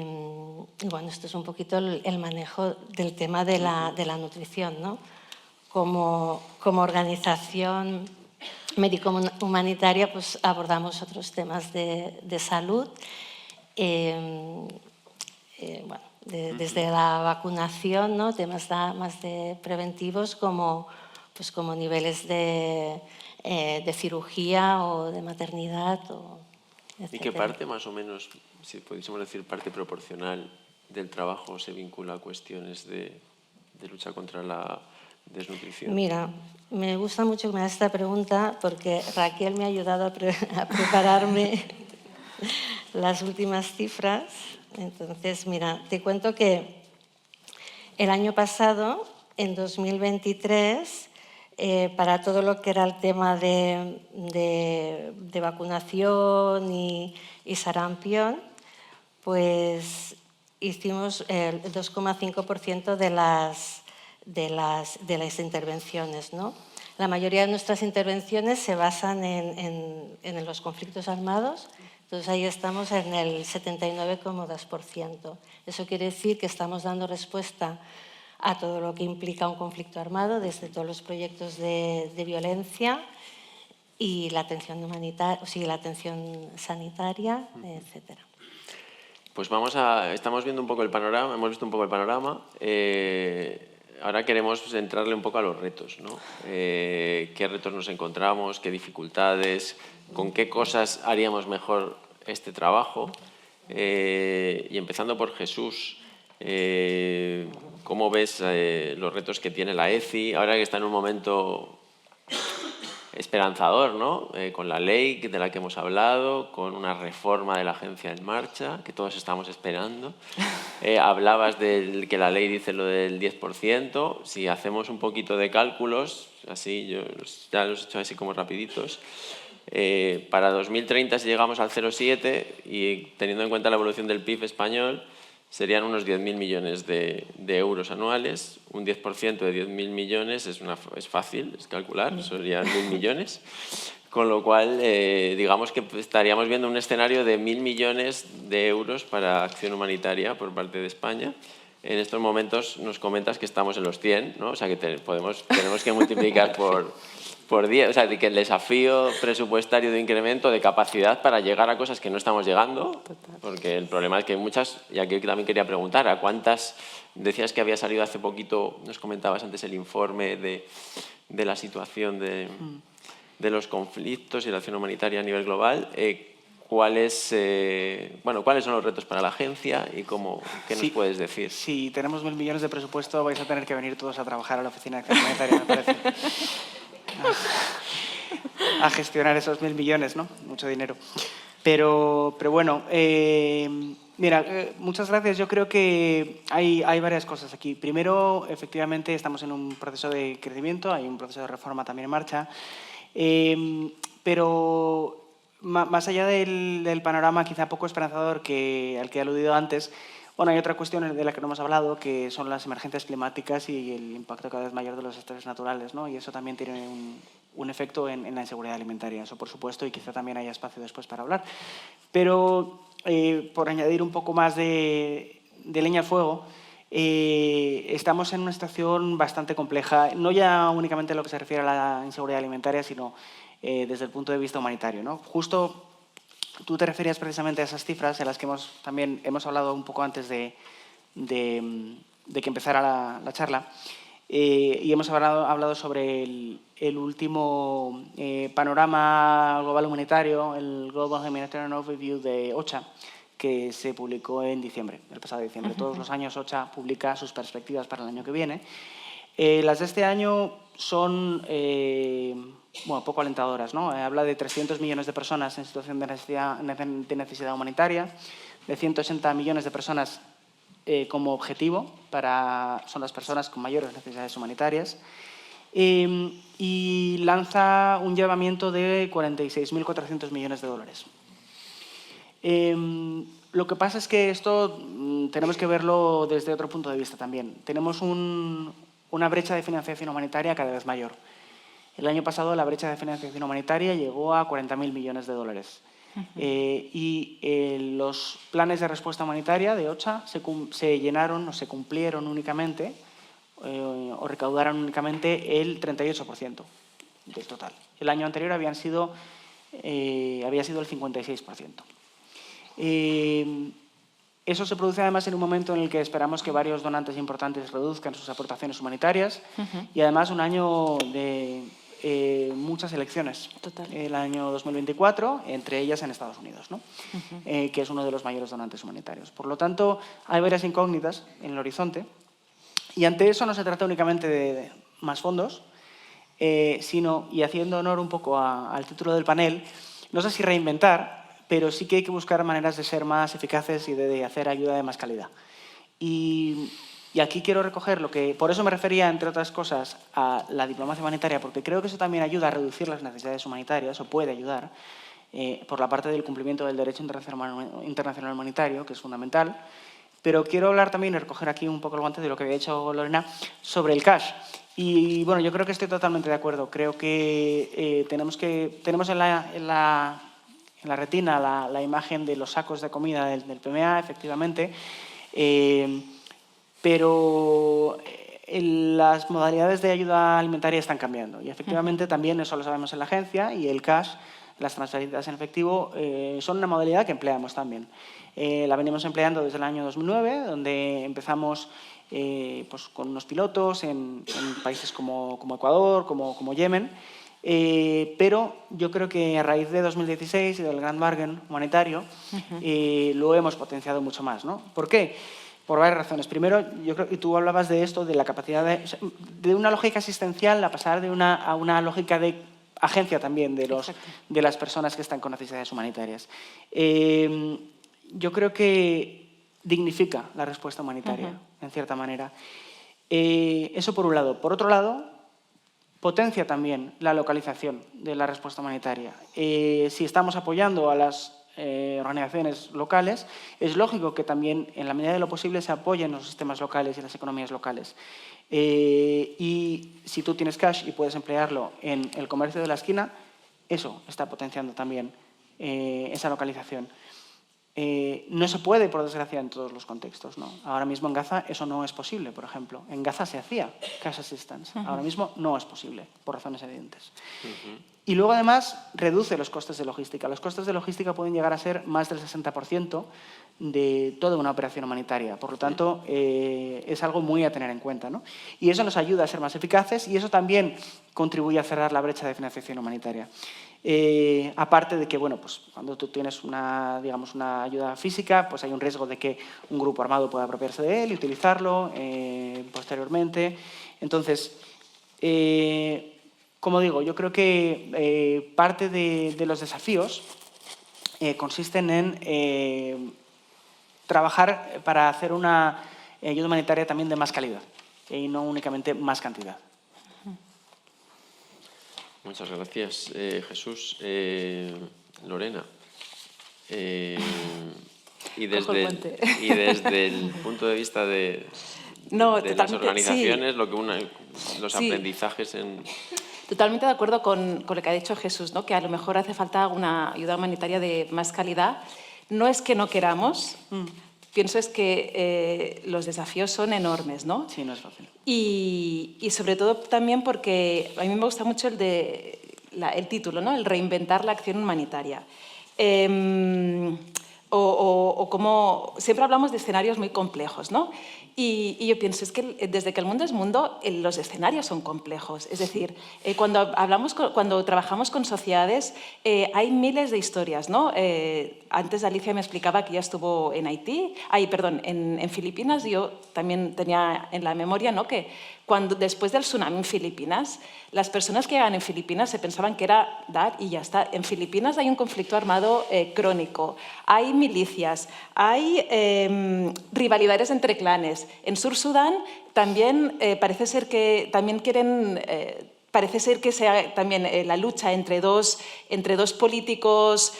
bueno, esto es un poquito el manejo del tema de la nutrición, ¿no? Como organización médico-humanitaria, pues abordamos otros temas de salud. Bueno, desde la vacunación, ¿no?, temas más de preventivos como niveles de cirugía o de maternidad, ¿Y qué parte, más o menos, si pudiésemos decir parte proporcional del trabajo, se vincula a cuestiones de lucha contra la desnutrición? Mira, me gusta mucho que me hagas esta pregunta porque Raquel me ha ayudado a prepararme las últimas cifras. Entonces, mira, te cuento que el año pasado, en 2023, para todo lo que era el tema de vacunación y sarampión, pues hicimos el 2,5% de las intervenciones, ¿no? La mayoría de nuestras intervenciones se basan en los conflictos armados, entonces ahí estamos en el 79,2%. Eso quiere decir que estamos dando respuesta a todo lo que implica un conflicto armado, desde todos los proyectos de violencia y la atención humanitaria, o sea, la atención sanitaria, etcétera. Pues estamos viendo un poco el panorama, hemos visto un poco el panorama. Ahora queremos centrarle un poco a los retos, ¿no? ¿Qué retos nos encontramos? ¿Qué dificultades? ¿Con qué cosas haríamos mejor este trabajo? Y empezando por Jesús, ¿cómo ves los retos que tiene la ECI? Ahora que está en un momento esperanzador, ¿no? Con la ley de la que hemos hablado, con una reforma de la agencia en marcha, que todos estamos esperando. Hablabas de que la ley dice lo del 10%. Si hacemos un poquito de cálculos, así, yo ya los he hecho así como rapiditos, para 2030, si llegamos al 0,7 y teniendo en cuenta la evolución del PIB español, serían unos 10.000 millones de euros anuales. Un 10% de 10.000 millones es fácil, es calcular, serían 1.000 millones. Con lo cual, digamos que estaríamos viendo un escenario de 1.000 millones de euros para acción humanitaria por parte de España. En estos momentos nos comentas que estamos en los 100, ¿no? O sea que tenemos que multiplicar por 10. O sea, que el desafío presupuestario de incremento de capacidad para llegar a cosas que no estamos llegando, porque el problema es que hay muchas, y aquí también quería preguntar, ¿a cuántas? Decías que había salido hace poquito, nos comentabas antes el informe de la situación de los conflictos y la acción humanitaria a nivel global. ¿cuáles son los retos para la agencia y qué nos puedes decir? Si tenemos 1.000 millones de presupuesto, vais a tener que venir todos a trabajar a la Oficina de Acción Monetaria, me parece. A gestionar esos 1.000 millones, ¿no? Mucho dinero. Pero bueno, mira, muchas gracias. Yo creo que hay varias cosas aquí. Primero, efectivamente, estamos en un proceso de crecimiento, hay un proceso de reforma también en marcha, pero más allá del panorama quizá poco esperanzador al que he aludido antes, bueno, hay otra cuestión de la que no hemos hablado, que son las emergencias climáticas y el impacto cada vez mayor de los desastres naturales, ¿no? Y eso también tiene un efecto en la inseguridad alimentaria, eso por supuesto, y quizá también haya espacio después para hablar. Pero, por añadir un poco más de leña al fuego, estamos en una situación bastante compleja, no ya únicamente en lo que se refiere a la inseguridad alimentaria, sino desde el punto de vista humanitario, ¿no? Justo tú te referías precisamente a esas cifras en las que también hemos hablado un poco antes de que empezara la charla, y hemos hablado sobre el último panorama global humanitario, el Global Humanitarian Overview de OCHA, que se publicó en diciembre, el pasado diciembre. Todos los años OCHA publica sus perspectivas para el año que viene. Las de este año son poco alentadoras, ¿no? Habla de 300 millones de personas en situación de necesidad humanitaria, de 180 millones de personas como objetivo, son las personas con mayores necesidades humanitarias, y lanza un llamamiento de 46.400 millones de dólares. Lo que pasa es que esto tenemos que verlo desde otro punto de vista también. Tenemos una brecha de financiación humanitaria cada vez mayor. El año pasado la brecha de financiación humanitaria llegó a 40.000 millones de dólares. Y los planes de respuesta humanitaria de OCHA se llenaron o se cumplieron únicamente o recaudaron únicamente el 38% del total. El año anterior había sido el 56%. Eso se produce además en un momento en el que esperamos que varios donantes importantes reduzcan sus aportaciones humanitarias y además un año de muchas elecciones. Total. El año 2024, entre ellas en Estados Unidos, ¿no? Que es uno de los mayores donantes humanitarios. Por lo tanto, hay varias incógnitas en el horizonte y ante eso no se trata únicamente de más fondos, sino, y haciendo honor un poco al título del panel, no sé si reinventar, pero sí que hay que buscar maneras de ser más eficaces y de hacer ayuda de más calidad. Y aquí quiero recoger por eso me refería, entre otras cosas, a la diplomacia humanitaria, porque creo que eso también ayuda a reducir las necesidades humanitarias, o puede ayudar, por la parte del cumplimiento del derecho internacional humanitario, que es fundamental. Pero quiero hablar también y recoger aquí un poco el guante de lo que había dicho Lorena sobre el cash. Y bueno, yo creo que estoy totalmente de acuerdo. Creo que tenemos en la retina la imagen de los sacos de comida del PMA, efectivamente, pero las modalidades de ayuda alimentaria están cambiando y efectivamente también eso lo sabemos en la agencia y el cash, las transferencias en efectivo, son una modalidad que empleamos también. La venimos empleando desde el año 2009, donde empezamos con unos pilotos en países como Ecuador, como Yemen. Pero yo creo que a raíz de 2016 y del Grand Bargain humanitario lo hemos potenciado mucho más, ¿no? ¿Por qué? Por varias razones. Primero, yo creo que tú hablabas de esto, de la capacidad de una lógica asistencial a pasar a una lógica de agencia también de las personas que están con necesidades humanitarias. Yo creo que dignifica la respuesta humanitaria, en cierta manera. Eso por un lado. Por otro lado, potencia también la localización de la respuesta humanitaria. Si estamos apoyando a las organizaciones locales, es lógico que también, en la medida de lo posible, se apoyen los sistemas locales y las economías locales. Y si tú tienes cash y puedes emplearlo en el comercio de la esquina, eso está potenciando también esa localización. No se puede, por desgracia, en todos los contextos, ¿no? Ahora mismo en Gaza eso no es posible, por ejemplo. En Gaza se hacía cash assistance. Ahora mismo no es posible, por razones evidentes. Y luego, además, reduce los costes de logística. Los costes de logística pueden llegar a ser más del 60% de toda una operación humanitaria. Por lo tanto, es algo muy a tener en cuenta, ¿no? Y eso nos ayuda a ser más eficaces y eso también contribuye a cerrar la brecha de financiación humanitaria. Aparte de que, bueno, pues cuando tú tienes digamos, una ayuda física, pues hay un riesgo de que un grupo armado pueda apropiarse de él y utilizarlo posteriormente. Entonces, como digo, yo creo que parte de los desafíos consisten en trabajar para hacer una ayuda humanitaria también de más calidad y no únicamente más cantidad. Muchas gracias, Jesús. Lorena. Y desde el punto de vista de las organizaciones, sí. Los aprendizajes en... Totalmente de acuerdo con lo que ha dicho Jesús, ¿no? Que a lo mejor hace falta una ayuda humanitaria de más calidad. No es que no queramos, pienso es que los desafíos son enormes, ¿no? Sí, no es fácil. Y sobre todo también porque a mí me gusta mucho el título, ¿no? El reinventar la acción humanitaria. O como siempre hablamos de escenarios muy complejos, ¿no? Y yo pienso, es que desde que el mundo es mundo, los escenarios son complejos. Es decir, cuando trabajamos con sociedades, hay miles de historias, ¿no? Antes Alicia me explicaba que ya estuvo en en Filipinas. Yo también tenía en la memoria, ¿no? Que después del tsunami en Filipinas, las personas que llegaban en Filipinas se pensaban que era dar y ya está. En Filipinas hay un conflicto armado crónico, hay milicias, hay rivalidades entre clanes. En Sur Sudán también parece ser que también quieren... Parece ser que sea también la lucha entre dos políticos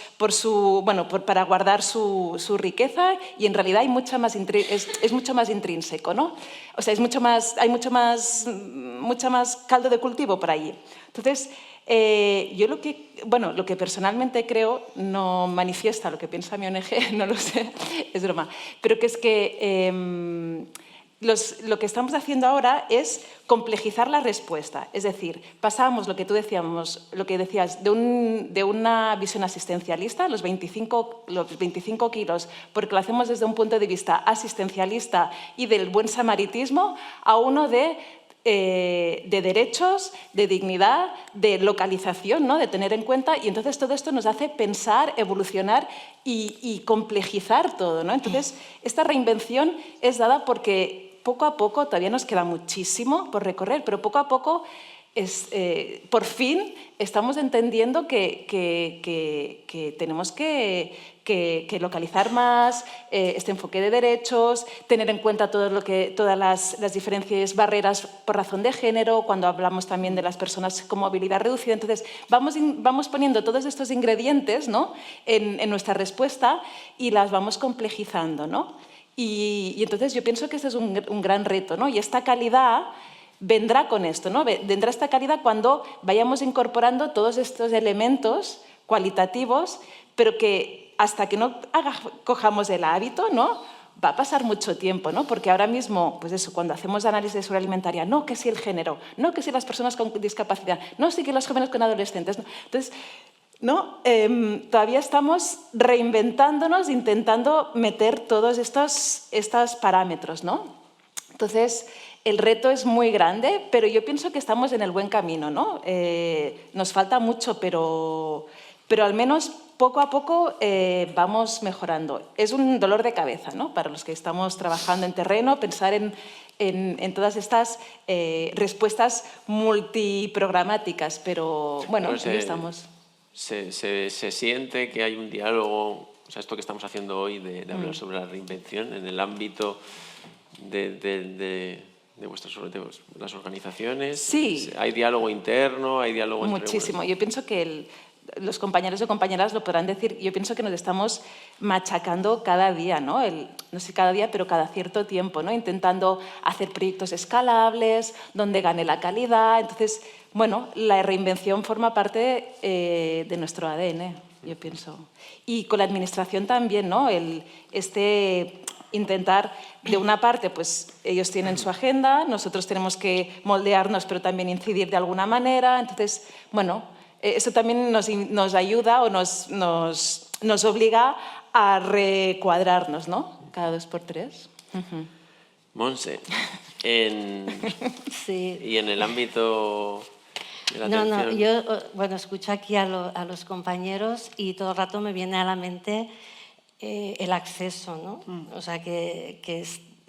para guardar su riqueza, y en realidad es mucho más intrínseco, ¿no? O sea, hay mucho más caldo de cultivo por allí. Entonces, yo lo que personalmente creo, no manifiesta lo que piensa mi ONG, no lo sé, es broma, pero que es que... lo que estamos haciendo ahora es complejizar la respuesta. Es decir, pasamos lo que decías, de una visión asistencialista, los 25 kilos, porque lo hacemos desde un punto de vista asistencialista y del buen samaritismo, a uno de derechos, de dignidad, de localización, ¿no? De tener en cuenta, y entonces todo esto nos hace pensar, evolucionar y complejizar todo, ¿no? Entonces, esta reinvención es dada porque poco a poco, todavía nos queda muchísimo por recorrer, pero poco a poco por fin estamos entendiendo que tenemos que localizar más este enfoque de derechos, tener en cuenta todas las diferentes barreras por razón de género, cuando hablamos también de las personas con movilidad reducida. Entonces, vamos poniendo todos estos ingredientes, ¿no? en nuestra respuesta y las vamos complejizando, ¿no? Y entonces yo pienso que este es un gran reto, ¿no? Y esta calidad vendrá con esto, ¿no? Vendrá esta calidad cuando vayamos incorporando todos estos elementos cualitativos, pero que hasta que no cojamos el hábito, ¿no? Va a pasar mucho tiempo, ¿no? Porque ahora mismo, pues eso, cuando hacemos análisis de seguridad alimentaria, no que si el género, no que si las personas con discapacidad, no sí que los jóvenes con adolescentes, ¿no? Entonces, ¿no? Todavía estamos reinventándonos, intentando meter todos estos parámetros, ¿no? Entonces, el reto es muy grande, pero yo pienso que estamos en el buen camino, ¿no? Nos falta mucho, pero al menos poco a poco vamos mejorando. Es un dolor de cabeza, ¿no? Para los que estamos trabajando en terreno, pensar en todas estas respuestas multiprogramáticas, pero bueno, ahí estamos. Se siente que hay un diálogo, o sea, esto que estamos haciendo hoy de hablar sobre la reinvención en el ámbito de las organizaciones. Sí. ¿Hay diálogo interno? ¿Hay diálogo entre... Muchísimo. Yo pienso que los compañeros y compañeras lo podrán decir. Yo pienso que nos estamos machacando cada día, ¿no? No sé cada día, pero cada cierto tiempo, ¿no? Intentando hacer proyectos escalables, donde gane la calidad. Entonces, bueno, la reinvención forma parte de nuestro ADN, yo pienso. Y con la administración también, ¿no? Intentar, de una parte, pues ellos tienen su agenda, nosotros tenemos que moldearnos, pero también incidir de alguna manera. Entonces, bueno, eso también nos ayuda o nos obliga a recuadrarnos, ¿no? Cada 2 por 3. Monse, Sí. y en el ámbito de la No, atención. yo escucho aquí a los compañeros y todo el rato me viene a la mente el acceso, ¿no? O sea, que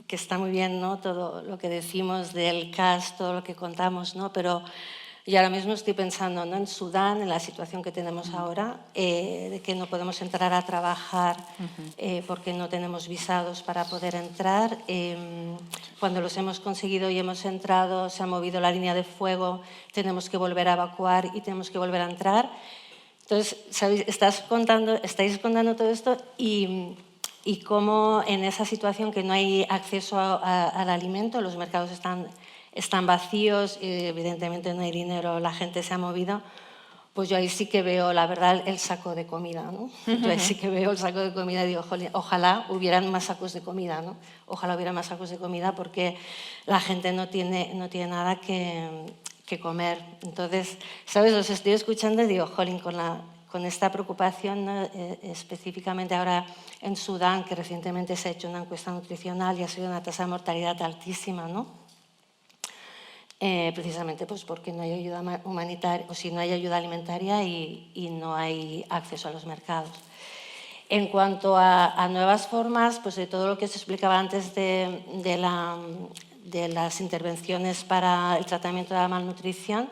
está muy bien, ¿no? Todo lo que decimos del CAS, todo lo que contamos, ¿no? Pero yo ahora mismo estoy pensando, ¿no?, en Sudán, en la situación que tenemos ahora, de que no podemos entrar a trabajar porque no tenemos visados para poder entrar. Cuando los hemos conseguido y hemos entrado, se ha movido la línea de fuego, tenemos que volver a evacuar y tenemos que volver a entrar. Entonces, ¿sabéis? Estáis contando todo esto y cómo en esa situación que no hay acceso al alimento, los mercados están vacíos, evidentemente no hay dinero, la gente se ha movido, pues yo ahí sí que veo, la verdad, el saco de comida, ¿no? Yo ahí sí que veo el saco de comida y digo, ojalá hubieran más sacos de comida, ¿no? Ojalá hubiera más sacos de comida porque la gente no tiene nada que comer. Entonces, ¿sabes? Los estoy escuchando y digo, jolín, con esta preocupación, ¿no? Específicamente ahora en Sudán, que recientemente se ha hecho una encuesta nutricional y ha sido una tasa de mortalidad altísima, ¿no? Precisamente pues porque no hay ayuda humanitaria, o si no hay ayuda alimentaria y no hay acceso a los mercados. En cuanto a nuevas formas, pues de todo lo que se explicaba antes de las intervenciones para el tratamiento de la malnutrición,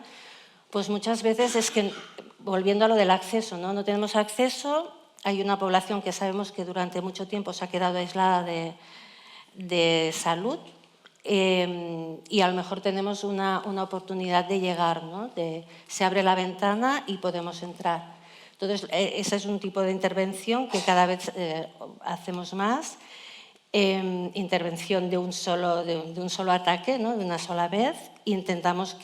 pues muchas veces es que, volviendo a lo del acceso, no tenemos acceso, hay una población que sabemos que durante mucho tiempo se ha quedado aislada de salud, y a lo mejor tenemos una oportunidad de llegar, ¿no? Se abre la ventana y podemos entrar. Entonces, ese es un tipo de intervención que cada vez hacemos más. Intervención de un solo ataque, ¿no? De una sola vez. Intentamos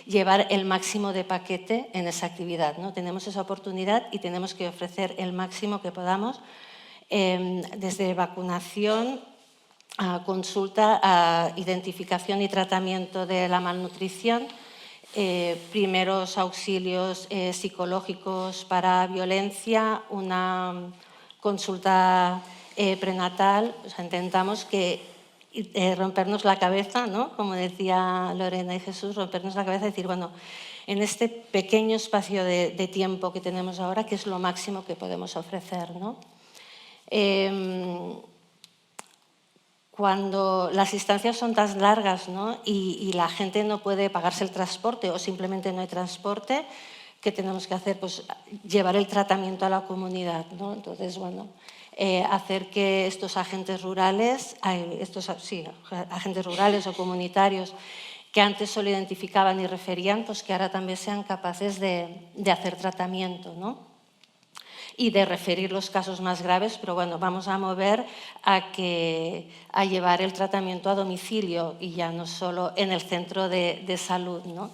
llevar el máximo de paquete en esa actividad, ¿no? Tenemos esa oportunidad y tenemos que ofrecer el máximo que podamos, desde vacunación a consulta, a identificación y tratamiento de la malnutrición, primeros auxilios psicológicos para violencia, una consulta prenatal. O sea, intentamos rompernos la cabeza, ¿no? Como decía Lorena y Jesús, rompernos la cabeza y decir, bueno, en este pequeño espacio de tiempo que tenemos ahora, ¿qué es lo máximo que podemos ofrecer, ¿no? Cuando las distancias son tan largas, ¿no? y la gente no puede pagarse el transporte o simplemente no hay transporte, ¿qué tenemos que hacer? Pues llevar el tratamiento a la comunidad, ¿no? Entonces, bueno, hacer que estos agentes rurales, agentes rurales o comunitarios que antes solo identificaban y referían, pues que ahora también sean capaces de hacer tratamiento, ¿no? Y de referir los casos más graves, pero bueno, vamos a mover a llevar el tratamiento a domicilio y ya no solo en el centro de salud, ¿no?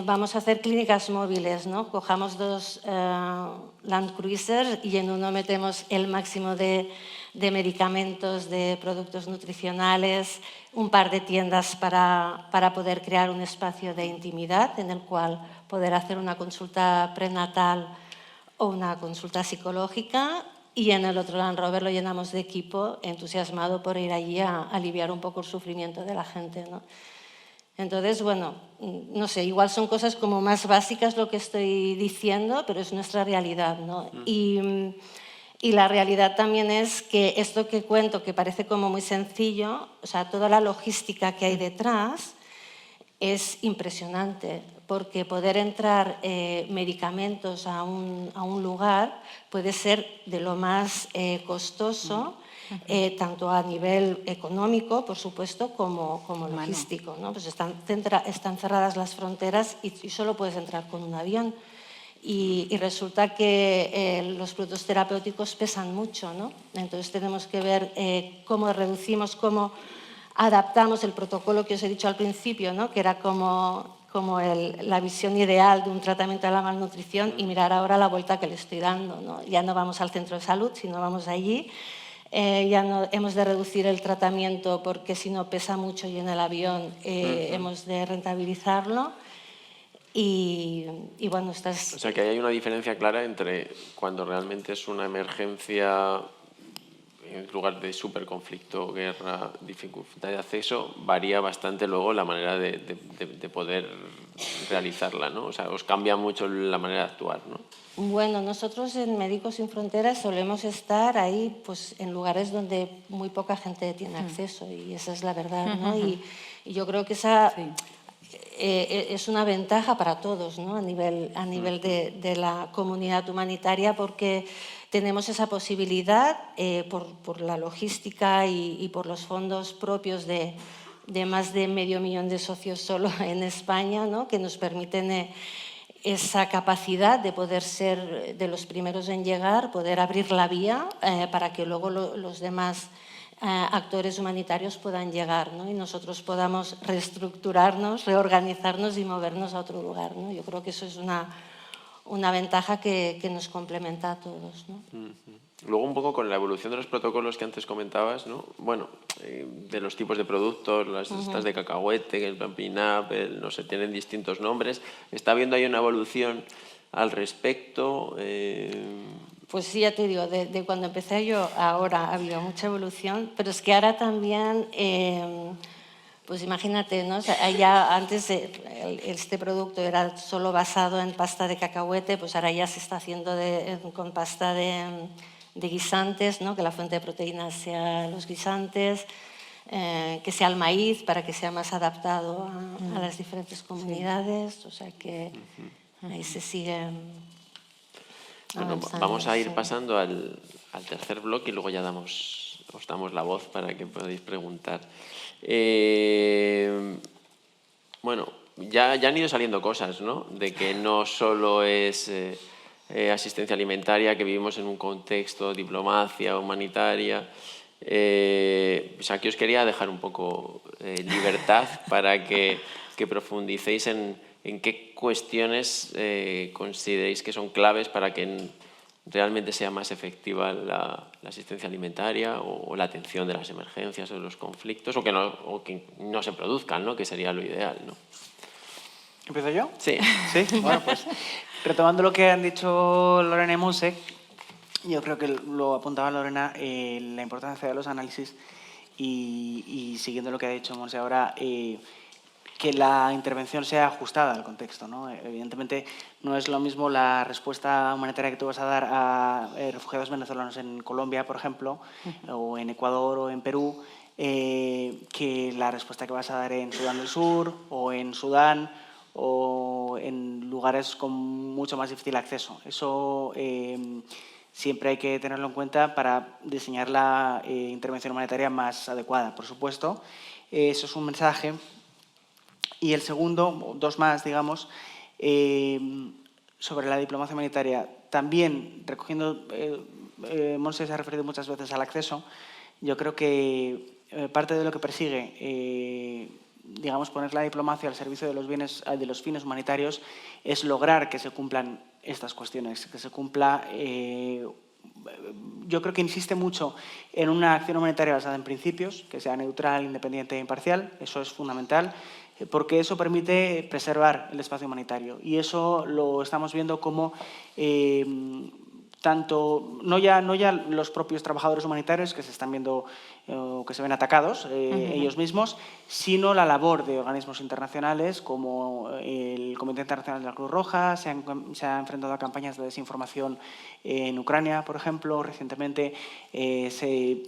Vamos a hacer clínicas móviles, ¿no? Cojamos 2 Land Cruiser y en uno metemos el máximo de medicamentos, de productos nutricionales, un par de tiendas para poder crear un espacio de intimidad en el cual poder hacer una consulta prenatal o una consulta psicológica, y en el otro Land Rover lo llenamos de equipo, entusiasmado por ir allí a aliviar un poco el sufrimiento de la gente, ¿no? Entonces, bueno, no sé, igual son cosas como más básicas lo que estoy diciendo, pero es nuestra realidad, ¿no? Y la realidad también es que esto que cuento, que parece como muy sencillo, o sea, toda la logística que hay detrás es impresionante, porque poder entrar medicamentos a un lugar puede ser de lo más costoso, tanto a nivel económico, por supuesto, como logístico, ¿no? Pues están cerradas las fronteras y solo puedes entrar con un avión. Y resulta que los productos terapéuticos pesan mucho, ¿no? Entonces tenemos que ver cómo reducimos, cómo adaptamos el protocolo que os he dicho al principio, ¿no? Que era como la visión ideal de un tratamiento de la malnutrición, y mirar ahora la vuelta que le estoy dando, ¿no? Ya no vamos al centro de salud, sino vamos allí. Ya no hemos de reducir el tratamiento porque si no pesa mucho y en el avión hemos de rentabilizarlo. Y bueno, estas... O sea, que hay una diferencia clara entre cuando realmente es una emergencia en lugar de superconflicto, guerra, dificultad de acceso, varía bastante luego la manera de poder realizarla, ¿no? O sea, os cambia mucho la manera de actuar, ¿no? Bueno, nosotros en Médicos Sin Fronteras solemos estar ahí pues, en lugares donde muy poca gente tiene acceso, y esa es la verdad, ¿no? Y yo creo que esa es una ventaja para todos, ¿no? A nivel de la comunidad humanitaria, porque tenemos esa posibilidad por la logística y por los fondos propios de más de 500.000 de socios solo en España, ¿no? Que nos permiten esa capacidad de poder ser de los primeros en llegar, poder abrir la vía para que luego los demás actores humanitarios puedan llegar, ¿no? Y nosotros podamos reestructurarnos, reorganizarnos y movernos a otro lugar, ¿no? Yo creo que eso es una ventaja que nos complementa a todos, ¿no? Luego un poco con la evolución de los protocolos que antes comentabas, ¿no? Bueno, de los tipos de productos, las estas de cacahuete, el Pampinap, no sé, tienen distintos nombres. ¿Está habiendo ahí una evolución al respecto? Pues sí, ya te digo, de cuando empecé yo ahora ha habido mucha evolución, pero es que ahora también, pues imagínate, ¿no? O sea, ya antes este producto era solo basado en pasta de cacahuete, pues ahora ya se está haciendo con pasta de guisantes, ¿no? Que la fuente de proteínas sea los guisantes, que sea el maíz para que sea más adaptado a las diferentes comunidades, o sea que ahí se sigue... Bueno, vamos a ir pasando al tercer bloque y luego ya os damos la voz para que podáis preguntar. Bueno, ya han ido saliendo cosas, ¿no? De que no solo es asistencia alimentaria, que vivimos en un contexto diplomacia humanitaria. Pues aquí os quería dejar un poco libertad para que profundicéis en qué cuestiones consideréis que son claves para que realmente sea más efectiva la asistencia alimentaria o la atención de las emergencias o de los conflictos, o que no se produzcan, ¿no? Que sería lo ideal, ¿no? ¿Empiezo yo? Sí. Sí, bueno, pues retomando lo que han dicho Lorena y Monse, yo creo que lo apuntaba Lorena, la importancia de los análisis y siguiendo lo que ha dicho Monse ahora, que la intervención sea ajustada al contexto, ¿no? Evidentemente no es lo mismo la respuesta humanitaria que tú vas a dar a refugiados venezolanos en Colombia, por ejemplo, o en Ecuador o en Perú, que la respuesta que vas a dar en Sudán del Sur o en Sudán o en lugares con mucho más difícil acceso. Eso siempre hay que tenerlo en cuenta para diseñar la intervención humanitaria más adecuada, por supuesto. Eso es un mensaje. Y el segundo, dos más, digamos, sobre la diplomacia humanitaria. También, recogiendo, Monse se ha referido muchas veces al acceso, yo creo que parte de lo que persigue, digamos, poner la diplomacia al servicio de los fines humanitarios es lograr que se cumplan estas cuestiones, que se cumpla... yo creo que insiste mucho en una acción humanitaria basada en principios, que sea neutral, independiente e imparcial, eso es fundamental, porque eso permite preservar el espacio humanitario. Y eso lo estamos viendo como tanto, no ya los propios trabajadores humanitarios que se están viendo que se ven atacados ellos mismos, sino la labor de organismos internacionales como el Comité Internacional de la Cruz Roja. Se ha enfrentado a campañas de desinformación en Ucrania, por ejemplo. Recientemente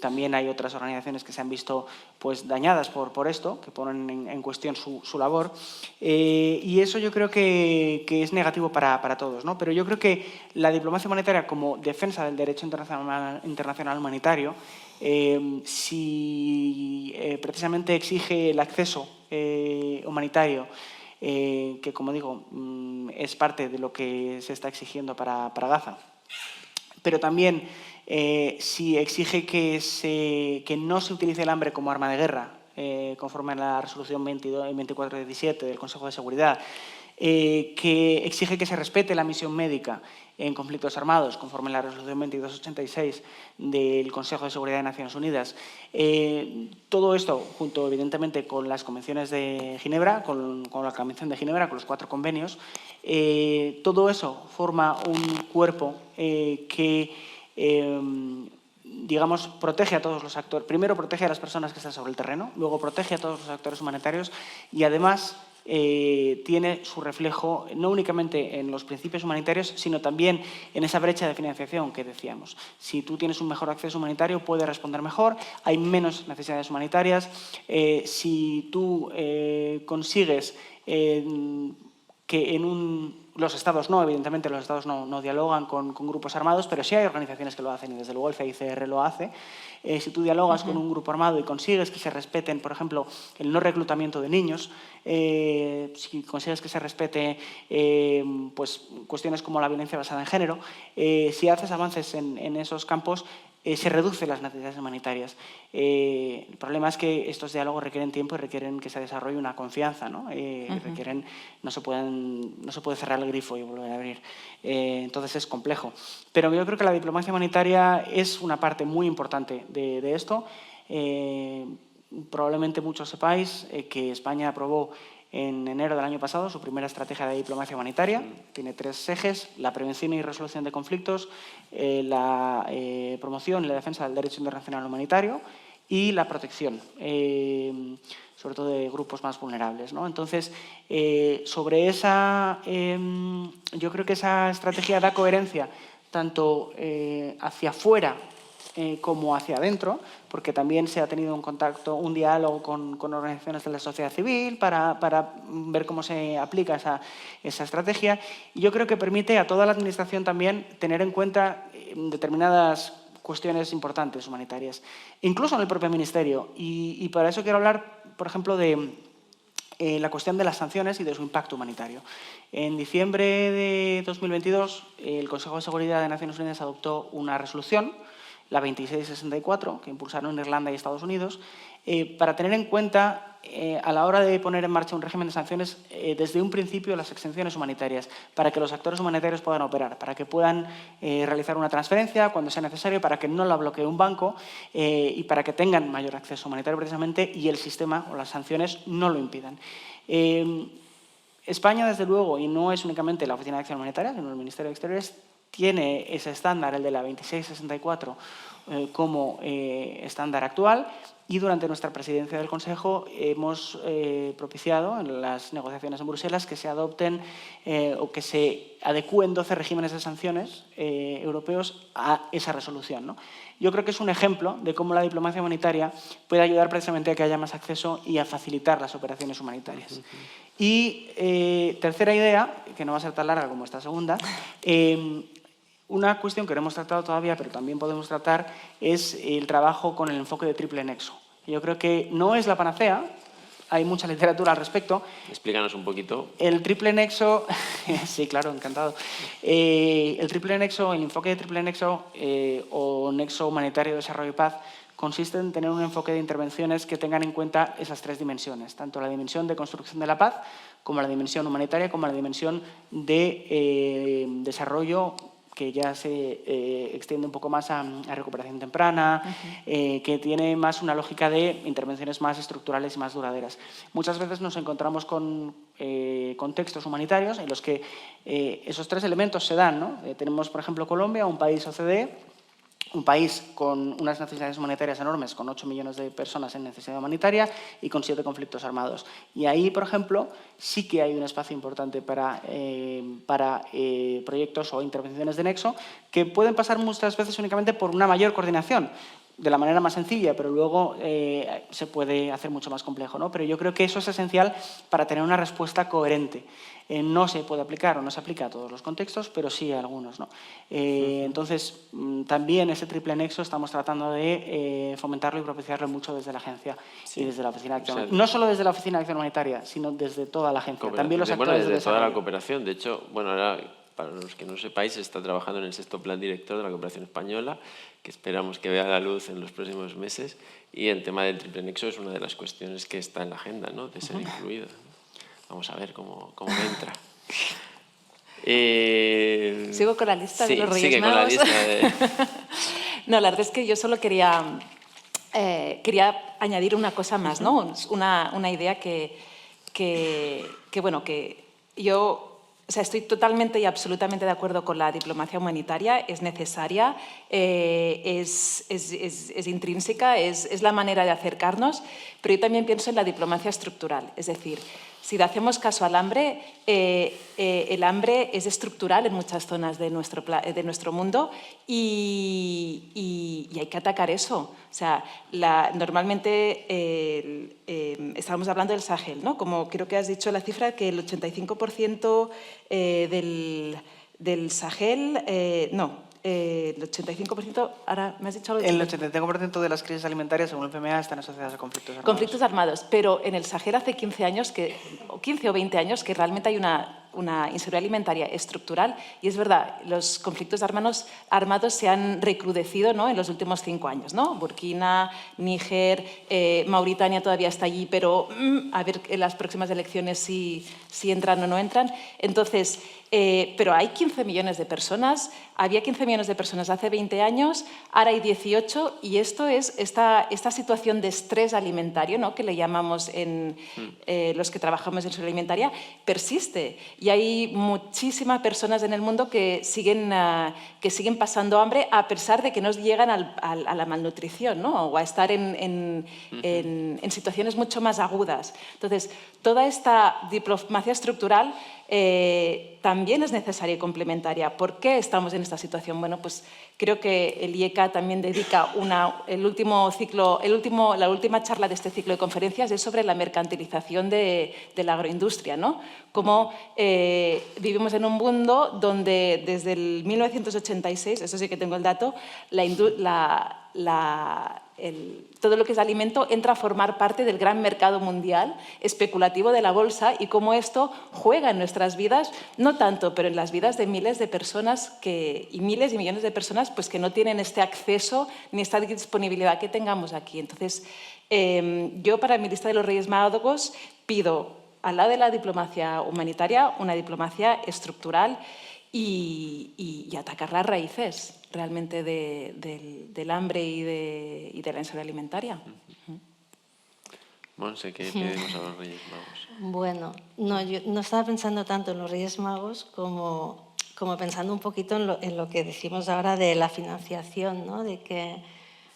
también hay otras organizaciones que se han visto pues, dañadas por esto, que ponen en cuestión su labor. Y eso yo creo que es negativo para todos, ¿no? Pero yo creo que la diplomacia humanitaria como defensa del derecho internacional humanitario, si precisamente exige el acceso humanitario, que como digo, es parte de lo que se está exigiendo para Gaza, pero también si exige que no se utilice el hambre como arma de guerra, conforme a la resolución 2417 del Consejo de Seguridad, que exige que se respete la misión médica en conflictos armados, conforme a la resolución 2286 del Consejo de Seguridad de Naciones Unidas. Todo esto, junto evidentemente con las convenciones de Ginebra, con la Convención de Ginebra, con los 4 convenios, todo eso forma un cuerpo que digamos, protege a todos los actores. Primero protege a las personas que están sobre el terreno, luego protege a todos los actores humanitarios y además tiene su reflejo no únicamente en los principios humanitarios, sino también en esa brecha de financiación que decíamos. Si tú tienes un mejor acceso humanitario, puedes responder mejor, hay menos necesidades humanitarias. Si tú consigues que los Estados no, evidentemente los Estados no dialogan con grupos armados, pero sí hay organizaciones que lo hacen y desde luego el CICR lo hace. Si tú dialogas con un grupo armado y consigues que se respeten, por ejemplo, el no reclutamiento de niños, si consigues que se respete pues, cuestiones como la violencia basada en género, si haces avances en esos campos, se reducen las necesidades humanitarias. El problema es que estos diálogos requieren tiempo y requieren que se desarrolle una confianza, ¿no? No se puede cerrar el grifo y volver a abrir. Entonces es complejo. Pero yo creo que la diplomacia humanitaria es una parte muy importante de esto. Probablemente muchos sepáis que España aprobó en enero del año pasado su primera estrategia de diplomacia humanitaria. Tiene 3 ejes: la prevención y resolución de conflictos, la promoción y la defensa del derecho internacional humanitario y la protección, sobre todo de grupos más vulnerables, ¿no? Entonces, sobre esa, yo creo que esa estrategia da coherencia tanto hacia afuera como hacia adentro, porque también se ha tenido un contacto, un diálogo con organizaciones de la sociedad civil para ver cómo se aplica esa estrategia. Y yo creo que permite a toda la Administración también tener en cuenta determinadas cuestiones importantes humanitarias, incluso en el propio Ministerio. Y para eso quiero hablar, por ejemplo, de la cuestión de las sanciones y de su impacto humanitario. En diciembre de 2022, el Consejo de Seguridad de Naciones Unidas adoptó una resolución, la 2664, que impulsaron Irlanda y Estados Unidos, para tener en cuenta a la hora de poner en marcha un régimen de sanciones desde un principio las exenciones humanitarias, para que los actores humanitarios puedan operar, para que puedan realizar una transferencia cuando sea necesario, para que no la bloquee un banco y para que tengan mayor acceso humanitario precisamente y el sistema o las sanciones no lo impidan. España, desde luego, y no es únicamente la Oficina de Acción Humanitaria, sino el Ministerio de Exteriores, tiene ese estándar, el de la 2664, como estándar actual y durante nuestra presidencia del Consejo hemos propiciado en las negociaciones en Bruselas que se adopten o que se adecúen 12 regímenes de sanciones europeos a esa resolución, ¿no? Yo creo que es un ejemplo de cómo la diplomacia humanitaria puede ayudar precisamente a que haya más acceso y a facilitar las operaciones humanitarias. Y tercera idea, que no va a ser tan larga como esta segunda, una cuestión que no hemos tratado todavía, pero también podemos tratar, es el trabajo con el enfoque de triple nexo. Yo creo que no es la panacea, hay mucha literatura al respecto. Explícanos un poquito. El triple nexo, sí, claro, encantado. El triple nexo, el enfoque de triple nexo o nexo humanitario, desarrollo y paz, consiste en tener un enfoque de intervenciones que tengan en cuenta esas 3 dimensiones, tanto la dimensión de construcción de la paz, como la dimensión humanitaria, como la dimensión de desarrollo, que ya se extiende un poco más a recuperación temprana, que tiene más una lógica de intervenciones más estructurales y más duraderas. Muchas veces nos encontramos con contextos humanitarios en los que esos 3 elementos se dan, ¿no? Tenemos, por ejemplo, Colombia, un país OCDE, un país con unas necesidades humanitarias enormes, con 8 millones de personas en necesidad humanitaria y con 7 conflictos armados. Y ahí, por ejemplo, sí que hay un espacio importante para proyectos o intervenciones de nexo que pueden pasar muchas veces únicamente por una mayor coordinación, de la manera más sencilla, pero luego se puede hacer mucho más complejo, ¿no? Pero yo creo que eso es esencial para tener una respuesta coherente. No se puede aplicar o no se aplica a todos los contextos, pero sí a algunos, ¿no? Entonces, también ese triple nexo estamos tratando de fomentarlo y propiciarlo mucho desde la agencia y desde la Oficina de Acción. No solo desde la Oficina de Acción Humanitaria, sino desde toda la agencia. También los actores desde toda la cooperación. De hecho, bueno, ahora, para los que no sepáis, se está trabajando en el 6º Plan Director de la Cooperación Española, que esperamos que vea la luz en los próximos meses. Y el tema del triple nexo es una de las cuestiones que está en la agenda, ¿no? De ser incluido. Vamos a ver cómo entra. ¿Sigo con la lista de los Reyes sigue Magos? Con la lista No, la verdad es que yo solo quería añadir una cosa más, ¿no? Una idea que yo estoy totalmente y absolutamente de acuerdo con la diplomacia humanitaria, es necesaria, es intrínseca, es la manera de acercarnos, pero yo también pienso en la diplomacia estructural, es decir, si le hacemos caso al hambre, el hambre es estructural en muchas zonas de nuestro mundo y hay que atacar eso. O sea, normalmente estábamos hablando del Sahel, ¿no? Como creo que has dicho la cifra, que el 85% del Sahel, el 85%, ahora me has dicho algo. El 85% de las crisis alimentarias, según el FMA, están asociadas a conflictos armados. Conflictos armados, pero en el Sahel hace 15 o 20 años que realmente hay una inseguridad alimentaria estructural y es verdad, los conflictos armados se han recrudecido, ¿no? En los últimos 5 años, ¿no? Burkina, Níger, Mauritania todavía está allí, pero a ver en las próximas elecciones si entran o no entran. Entonces, pero hay 15 millones de personas, había 15 millones de personas hace 20 años, ahora hay 18 y esto es esta situación de estrés alimentario, ¿no? Que le llamamos los que trabajamos en seguridad alimentaria, persiste. Y hay muchísimas personas en el mundo que siguen pasando hambre a pesar de que no llegan a la malnutrición, ¿no? O a estar en situaciones mucho más agudas. Entonces, toda esta diplomacia estructural también es necesaria y complementaria. ¿Por qué estamos en esta situación? Bueno, pues creo que el IECA también dedica la última charla de este ciclo de conferencias es sobre la mercantilización de la agroindustria, ¿no? Cómo vivimos en un mundo donde desde el 1986, eso sí que tengo el dato, todo lo que es alimento entra a formar parte del gran mercado mundial especulativo de la bolsa y cómo esto juega en nuestras vidas, no tanto, pero en las vidas de miles de personas y miles y millones de personas pues, que no tienen este acceso ni esta disponibilidad que tengamos aquí. Entonces, yo para mi lista de los Reyes Magos pido, al lado de la diplomacia humanitaria, una diplomacia estructural y atacar las raíces realmente del hambre y de la inseguridad alimentaria. Monse, ¿qué pedimos a los Reyes Magos? Bueno, yo no estaba pensando tanto en los Reyes Magos como pensando un poquito en lo que decimos ahora de la financiación, ¿no? De que,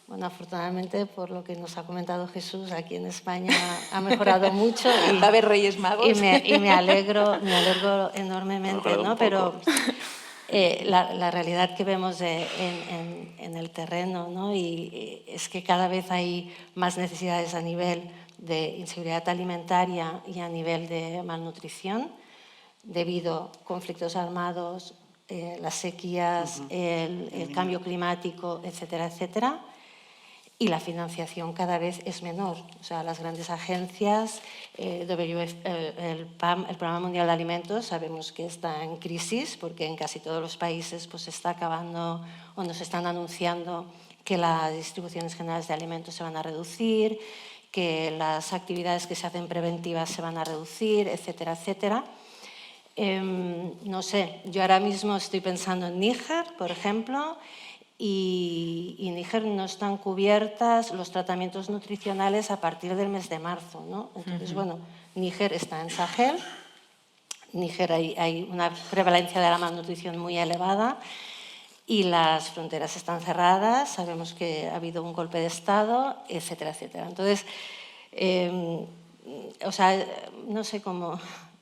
bueno, afortunadamente, por lo que nos ha comentado Jesús, aquí en España ha mejorado mucho. Va a haber Reyes Magos. Y me alegro enormemente, ¿no? Pero la realidad que vemos en el terreno, ¿no? Y es que cada vez hay más necesidades a nivel de inseguridad alimentaria y a nivel de malnutrición debido a conflictos armados, las sequías, el cambio climático, etcétera, etcétera. Y la financiación cada vez es menor. O sea, las grandes agencias, el PAM, el Programa Mundial de Alimentos, sabemos que está en crisis porque en casi todos los países pues, se está acabando o nos están anunciando que las distribuciones generales de alimentos se van a reducir, que las actividades que se hacen preventivas se van a reducir, etcétera, etcétera. No sé, yo ahora mismo estoy pensando en Níger, por ejemplo, y Níger no están cubiertas los tratamientos nutricionales a partir del mes de marzo, ¿no? Entonces, bueno, Níger está en Sahel, Níger hay una prevalencia de la malnutrición muy elevada y las fronteras están cerradas, sabemos que ha habido un golpe de Estado, etcétera, etcétera. Entonces, o sea, no sé cómo...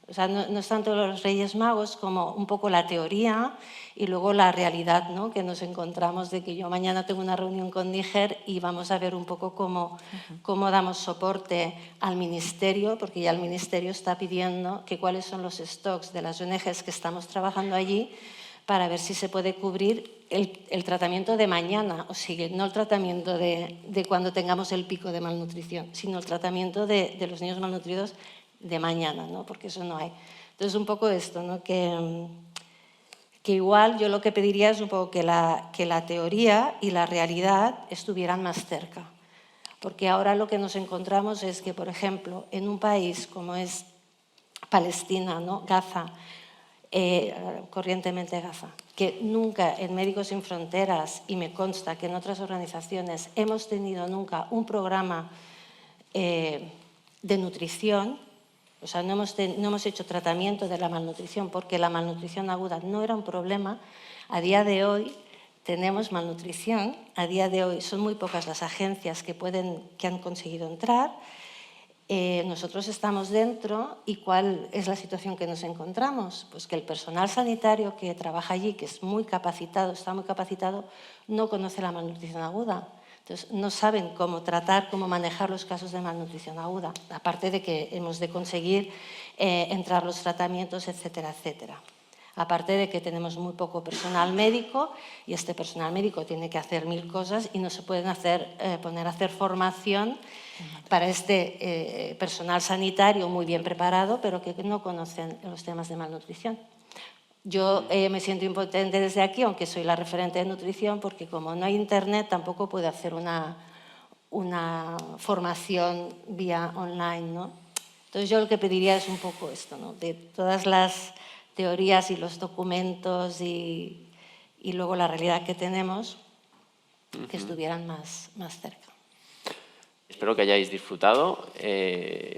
O sea, no es tanto los Reyes Magos como un poco la teoría y luego la realidad, ¿no? Que nos encontramos de que yo mañana tengo una reunión con Níger y vamos a ver un poco cómo damos soporte al Ministerio, porque ya el Ministerio está pidiendo que cuáles son los stocks de las ONGs que estamos trabajando allí para ver si se puede cubrir el tratamiento de mañana, o sea, no el tratamiento de cuando tengamos el pico de malnutrición, sino el tratamiento de los niños malnutridos de mañana, ¿no? Porque eso no hay. Entonces, un poco esto, ¿no? Que igual yo lo que pediría es un poco que la teoría y la realidad estuvieran más cerca. Porque ahora lo que nos encontramos es que, por ejemplo, en un país como es Palestina, ¿no? Gaza, corrientemente Gaza, que nunca en Médicos Sin Fronteras, y me consta que en otras organizaciones, hemos tenido nunca un programa de nutrición. O sea, no hemos hecho tratamiento de la malnutrición porque la malnutrición aguda no era un problema. A día de hoy tenemos malnutrición. A día de hoy son muy pocas las agencias que han conseguido entrar. Nosotros estamos dentro y ¿cuál es la situación que nos encontramos? Pues que el personal sanitario que trabaja allí, que es muy capacitado, está muy capacitado, no conoce la malnutrición aguda. Entonces, no saben cómo tratar, cómo manejar los casos de malnutrición aguda, aparte de que hemos de conseguir entrar los tratamientos, etcétera, etcétera. Aparte de que tenemos muy poco personal médico y este personal médico tiene que hacer 1000 cosas y no se pueden poner a hacer formación para este personal sanitario muy bien preparado, pero que no conocen los temas de malnutrición. Yo me siento impotente desde aquí, aunque soy la referente de nutrición, porque como no hay internet tampoco puedo hacer una formación vía online, ¿no? Entonces yo lo que pediría es un poco esto, ¿no? De todas las teorías y los documentos y luego la realidad que tenemos, que estuvieran más cerca. Espero que hayáis disfrutado.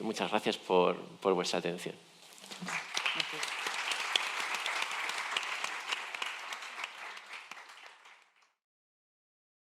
Muchas gracias por vuestra atención.